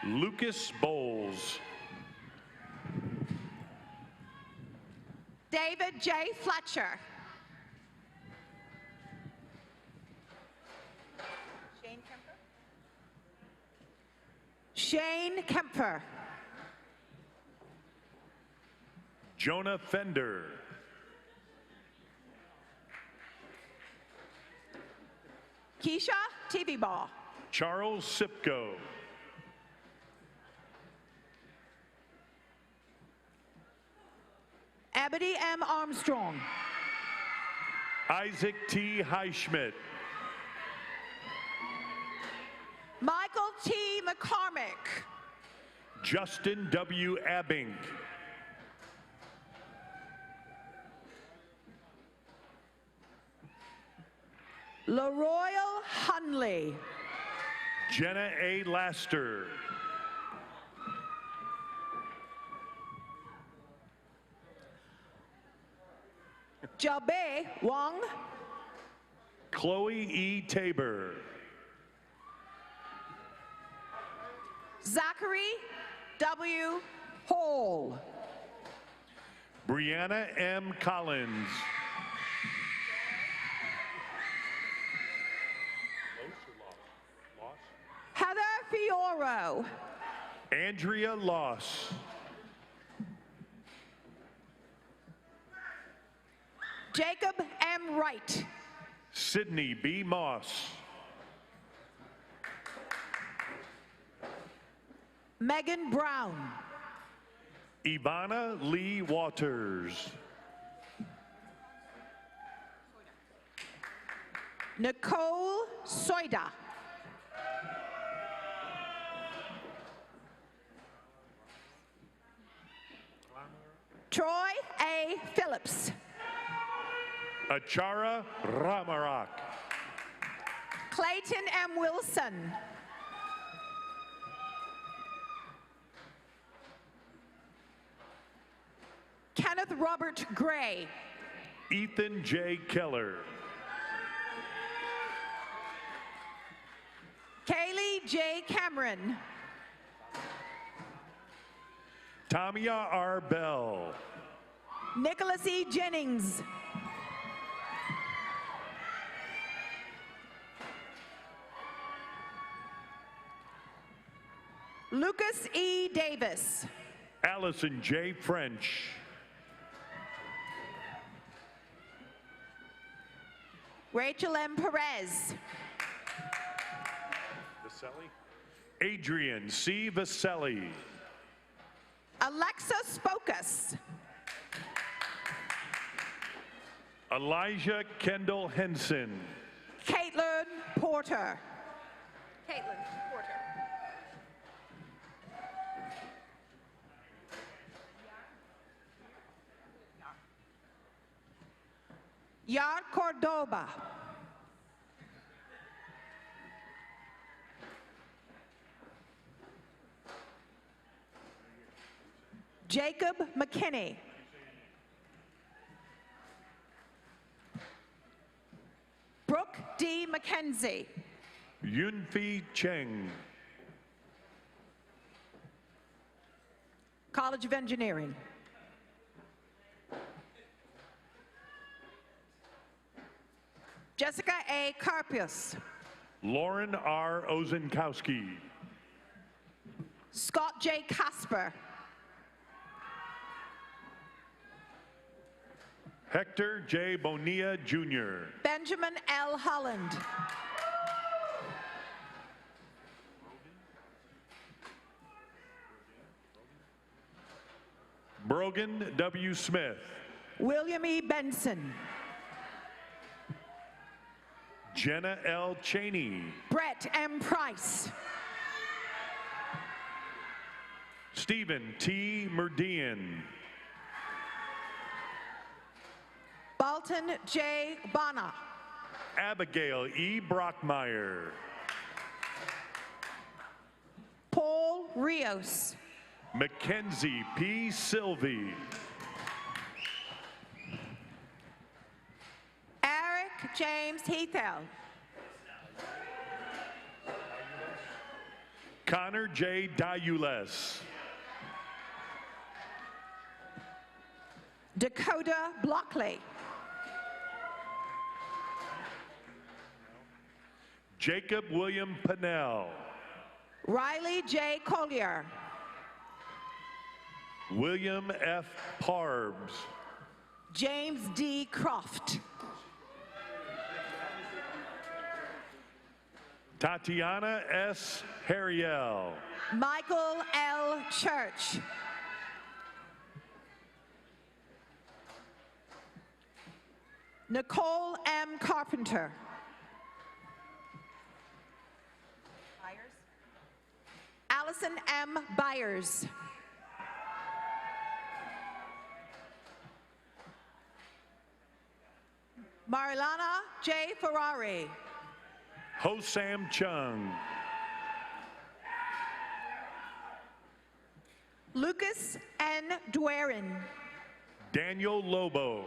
Lucas Bowles. David J. Fletcher. Shane Kemper. Jonah Fender. Keisha TV Ball. Charles Sipko. Abby M. Armstrong. Isaac T. Highschmidt. Michael T. McCormick. Justin W. Abbing. LaRoyal Hunley. Jenna A. Laster. Jabe Wong. Chloe E. Tabor. Zachary W. Hall. Brianna M. Collins. Heather Fioro. Andrea Loss. Jacob M. Wright. Sydney B. Moss. Megan Brown. Ivana Lee Waters. Nicole Soida. Troy A. Phillips. Achara Ramarak. Clayton M. Wilson. Kenneth Robert Gray. Ethan J. Keller. Kaylee J. Cameron. Tamia R. Bell. Nicholas E. Jennings. Lucas E. Davis. Allison J. French. Rachel M. Perez. Vaselli. Adrian C. Vaselli. Alexa Spokus. Elijah Kendall Henson. Caitlin Porter. Caitlin Porter. Yar Cordoba. Jacob McKinney. Brooke D. McKenzie. Yunfi Cheng. College of Engineering. Jessica A. Carpius. Lauren R. Ozenkowski. Scott J. Casper. Hector J. Bonilla, Jr. Benjamin L. Holland. Brogan W. Smith. William E. Benson. Jenna L. Cheney. Brett M. Price. Stephen T. Murdian. Balton J. Bonner. Abigail E. Brockmeyer. Paul Rios. Mackenzie P. Sylvie. Eric James Heathell. Connor J. Diules. Dakota Blockley. Jacob William Pennell. Riley J. Collier. William F. Parbs. James D. Croft. Tatiana S. Harriel. Michael L. Church. Nicole M. Carpenter. Allison M. Byers. Marilana J. Ferrari. Hosam Chung. Lucas N. Dwarin. Daniel Lobo.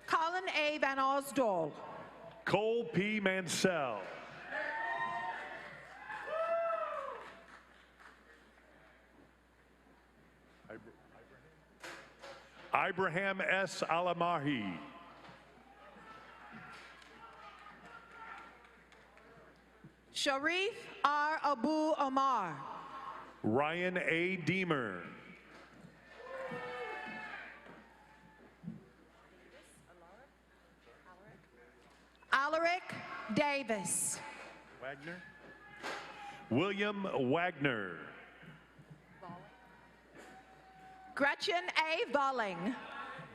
Colin A. Van Osdol. Cole P. Mansell. Ibrahim S. Alamahi. Sharif R. Abu Omar. Ryan A. Deemer. Alaric Davis. Wagner. William Wagner. Gretchen A. Volling.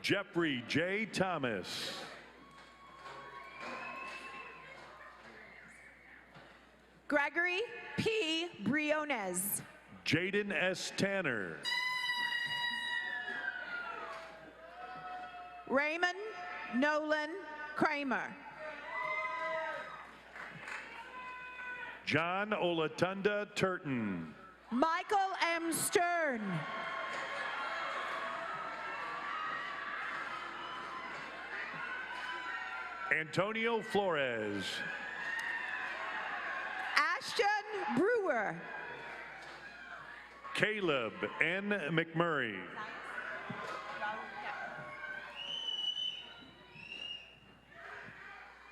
Jeffrey J. Thomas. Gregory P. Briones. Jaden S. Tanner. Raymond Nolan Kramer. John Olatunda Turton. Michael M. Stern. Antonio Flores. Ashton Brewer. Caleb N. McMurray.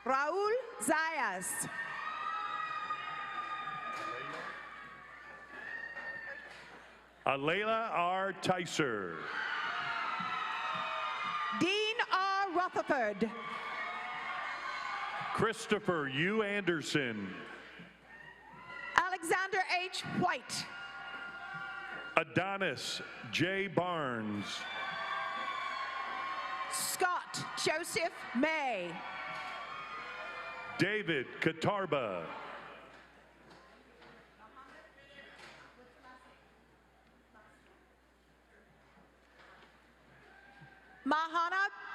Raul Zayas. Alayla R. Tyser. Dean R. Rutherford. Christopher U. Anderson. Alexander H. White. Adonis J. Barnes. Scott Joseph May. David Katarba.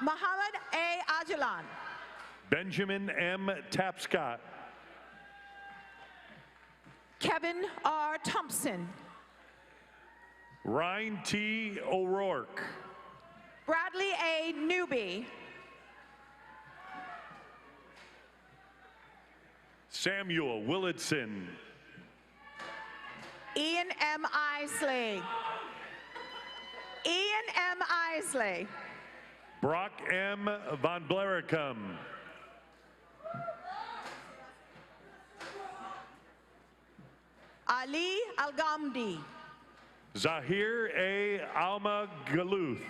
Muhammad A. Ajalan. Benjamin M. Tapscott. Kevin R. Thompson. Ryan T. O'Rourke. Bradley A. Newby. Samuel Willardson. Ian M. Isley. Ian M. Isley. Brock M. Von Blericum. Ali Al-Ghamdi. Zahir A. Alma Galuth.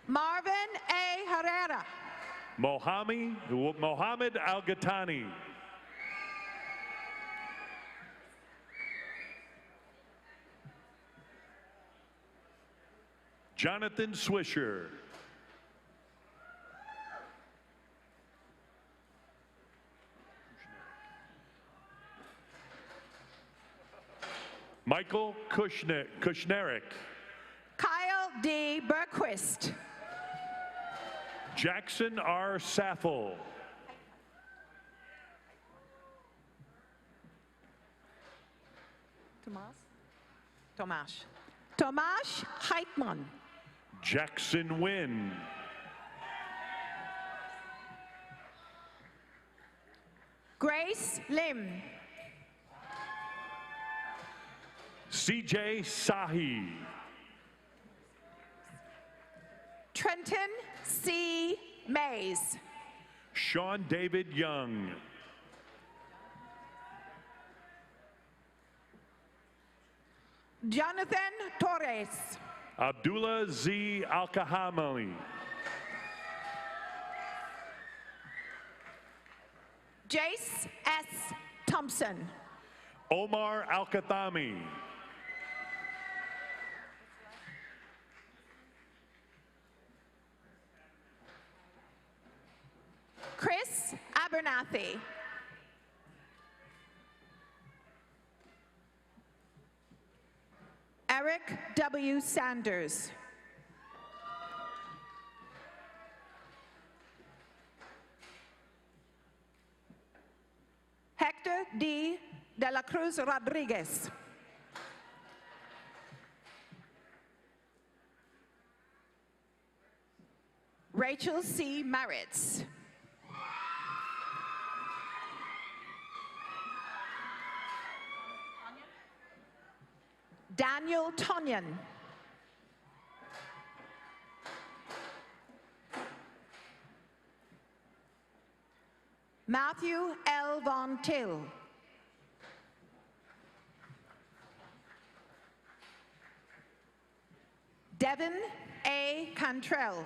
Marvin A. Herrera. Mohammed Al-Ghatani. Jonathan Swisher. Michael Kushnerick. Kyle D. Berquist. Jackson R. Saffel. Tomasz Heitmann. Jackson Wynn. Grace Lim. CJ Sahi. Trenton C. Mays. Sean David Young. Jonathan Torres. Abdullah Z. Al-Kahamali. Jace S. Thompson. Omar Al-Kathami. Chris Abernathy. Eric W. Sanders. Hector D. De La Cruz Rodriguez. Rachel C. Maritz. Daniel Tonyan. Matthew L. Von Till. Devin A. Cantrell.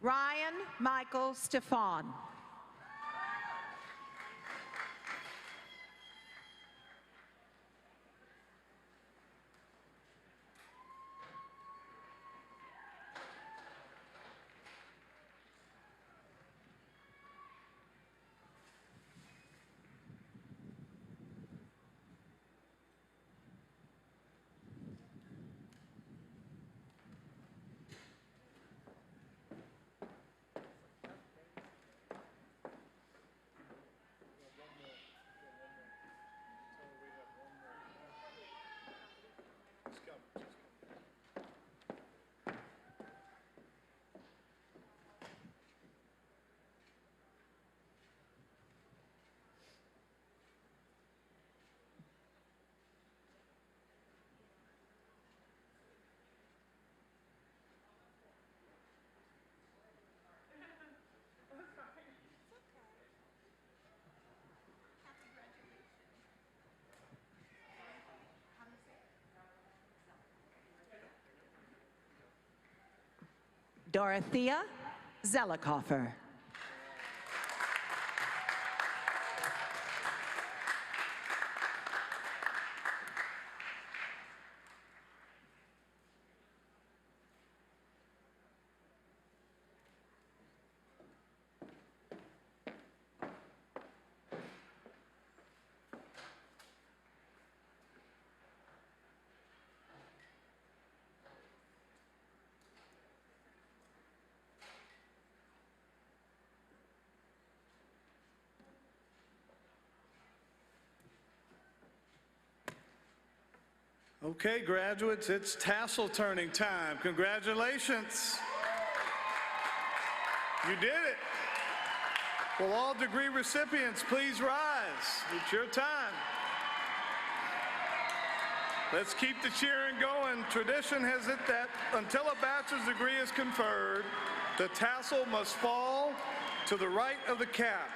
Ryan Michael Stefan. Dorothea Zelikofer. Okay, graduates, it's tassel turning time. Congratulations. You did it. Will all degree recipients please rise? It's your time. Let's keep the cheering going. Tradition has it that until a bachelor's degree is conferred, the tassel must fall to the right of the cap.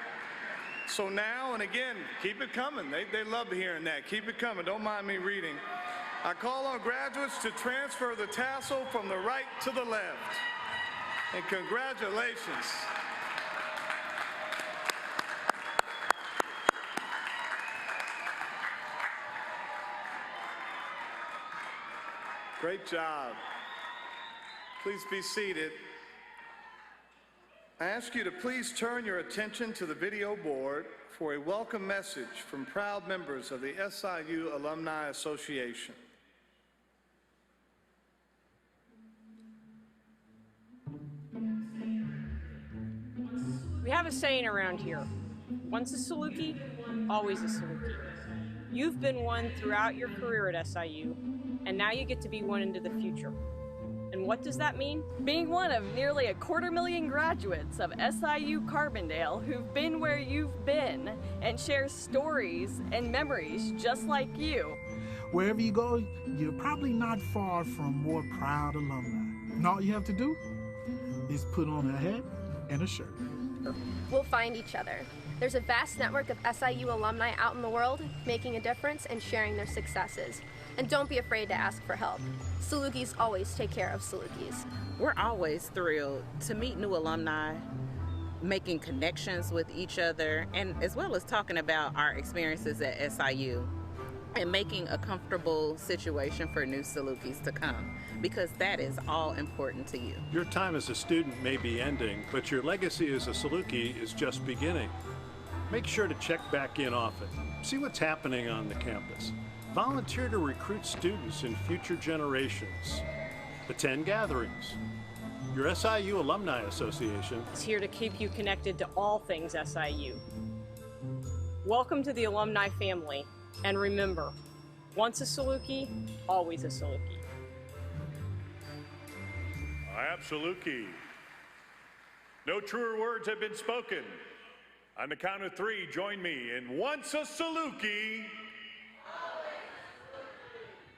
So now, and again, keep it coming. They love hearing that. Keep it coming. Don't mind me reading. I call on graduates to transfer the tassel from the right to the left. And congratulations. Great job. Please be seated. I ask you to please turn your attention to the video board for a welcome message from proud members of the SIU Alumni Association. We have a saying around here, once a Saluki, always a Saluki. You've been one throughout your career at SIU, and now you get to be one into the future. And what does that mean? Being one of nearly 250,000 graduates of SIU Carbondale who've been where you've been and share stories and memories just like you. Wherever you go, you're probably not far from more proud alumni. And all you have to do is put on a hat and a shirt. We'll find each other. There's a vast network of SIU alumni out in the world making a difference and sharing their successes. And don't be afraid to ask for help. Salukis always take care of Salukis. We're always thrilled to meet new alumni, making connections with each other, and as well as talking about our experiences at SIU and making a comfortable situation for new Salukis to come, because that is all important to you. Your time as a student may be ending, but your legacy as a Saluki is just beginning. Make sure to check back in often. See what's happening on the campus. Volunteer to recruit students in future generations. Attend gatherings. Your SIU Alumni Association is here to keep you connected to all things SIU. Welcome to the alumni family, and remember, once a Saluki, always a Saluki. Absolutely. No truer words have been spoken. On the count of three, join me in once a Saluki.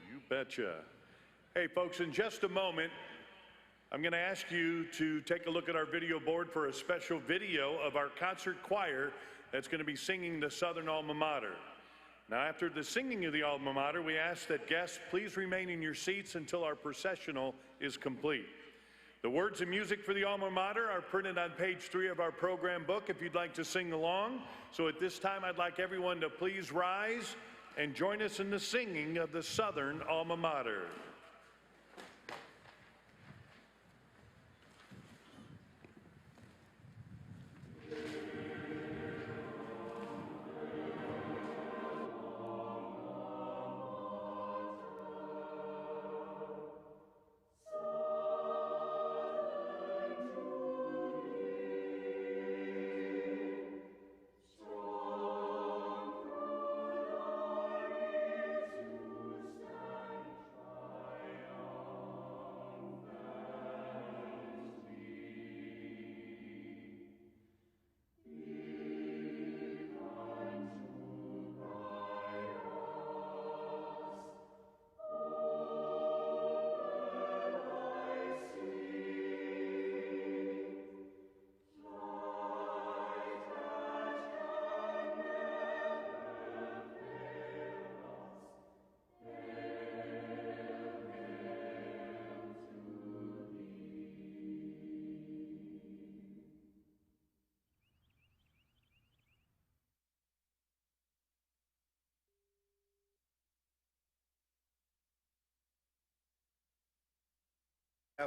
You betcha. Hey folks, in just a moment, I'm going to ask you to take a look at our video board for a special video of our concert choir that's going to be singing the Southern Alma Mater. Now, after the singing of the Alma Mater, we ask that guests please remain in your seats until our processional is complete. The words and music for the Alma Mater are printed on page 3 of our program book if you'd like to sing along. So at this time, I'd like everyone to please rise and join us in the singing of the Southern Alma Mater.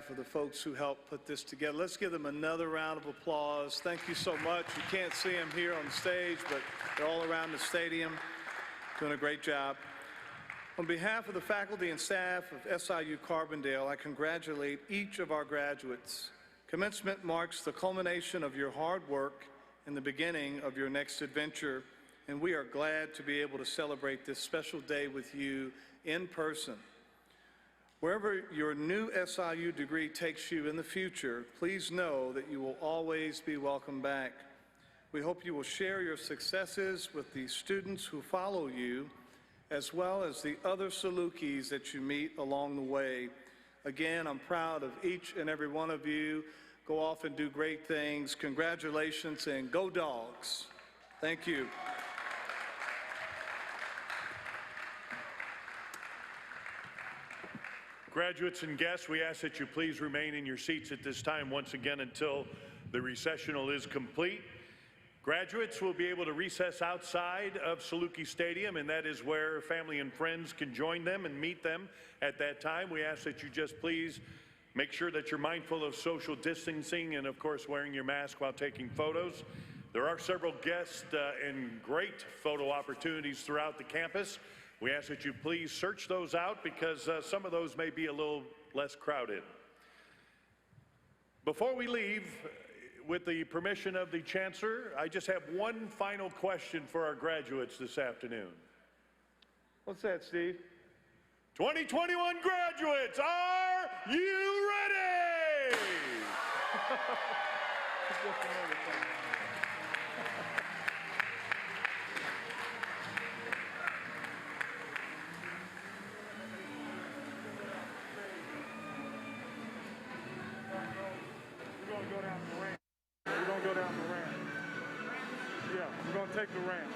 For the folks who helped put this together. Let's give them another round of applause. Thank you so much. You can't see them here on the stage, but they're all around the stadium doing a great job. On behalf of the faculty and staff of SIU Carbondale, I congratulate each of our graduates. Commencement marks the culmination of your hard work and the beginning of your next adventure, and we are glad to be able to celebrate this special day with you in person Wherever your new SIU degree takes you in the future, please know that you will always be welcome back. We hope you will share your successes with the students who follow you, as well as the other Salukis that you meet along the way. Again, I'm proud of each and every one of you. Go off and do great things. Congratulations, and go Dogs. Thank you. Graduates and guests, we ask that you please remain in your seats at this time once again until the recessional is complete. Graduates will be able to recess outside of Saluki Stadium, and that is where family and friends can join them and meet them at that time. We ask that you just please make sure that you're mindful of social distancing and, of course, wearing your mask while taking photos. There are several guest and great photo opportunities throughout the campus. We ask that you please search those out because some of those may be a little less crowded. Before we leave, with the permission of the Chancellor, I just have one final question for our graduates this afternoon. What's that, Steve? 2021 graduates, are you ready? We're going to go down the ramp. We're going to go down the ramp. Yeah, we're going to take the ramp.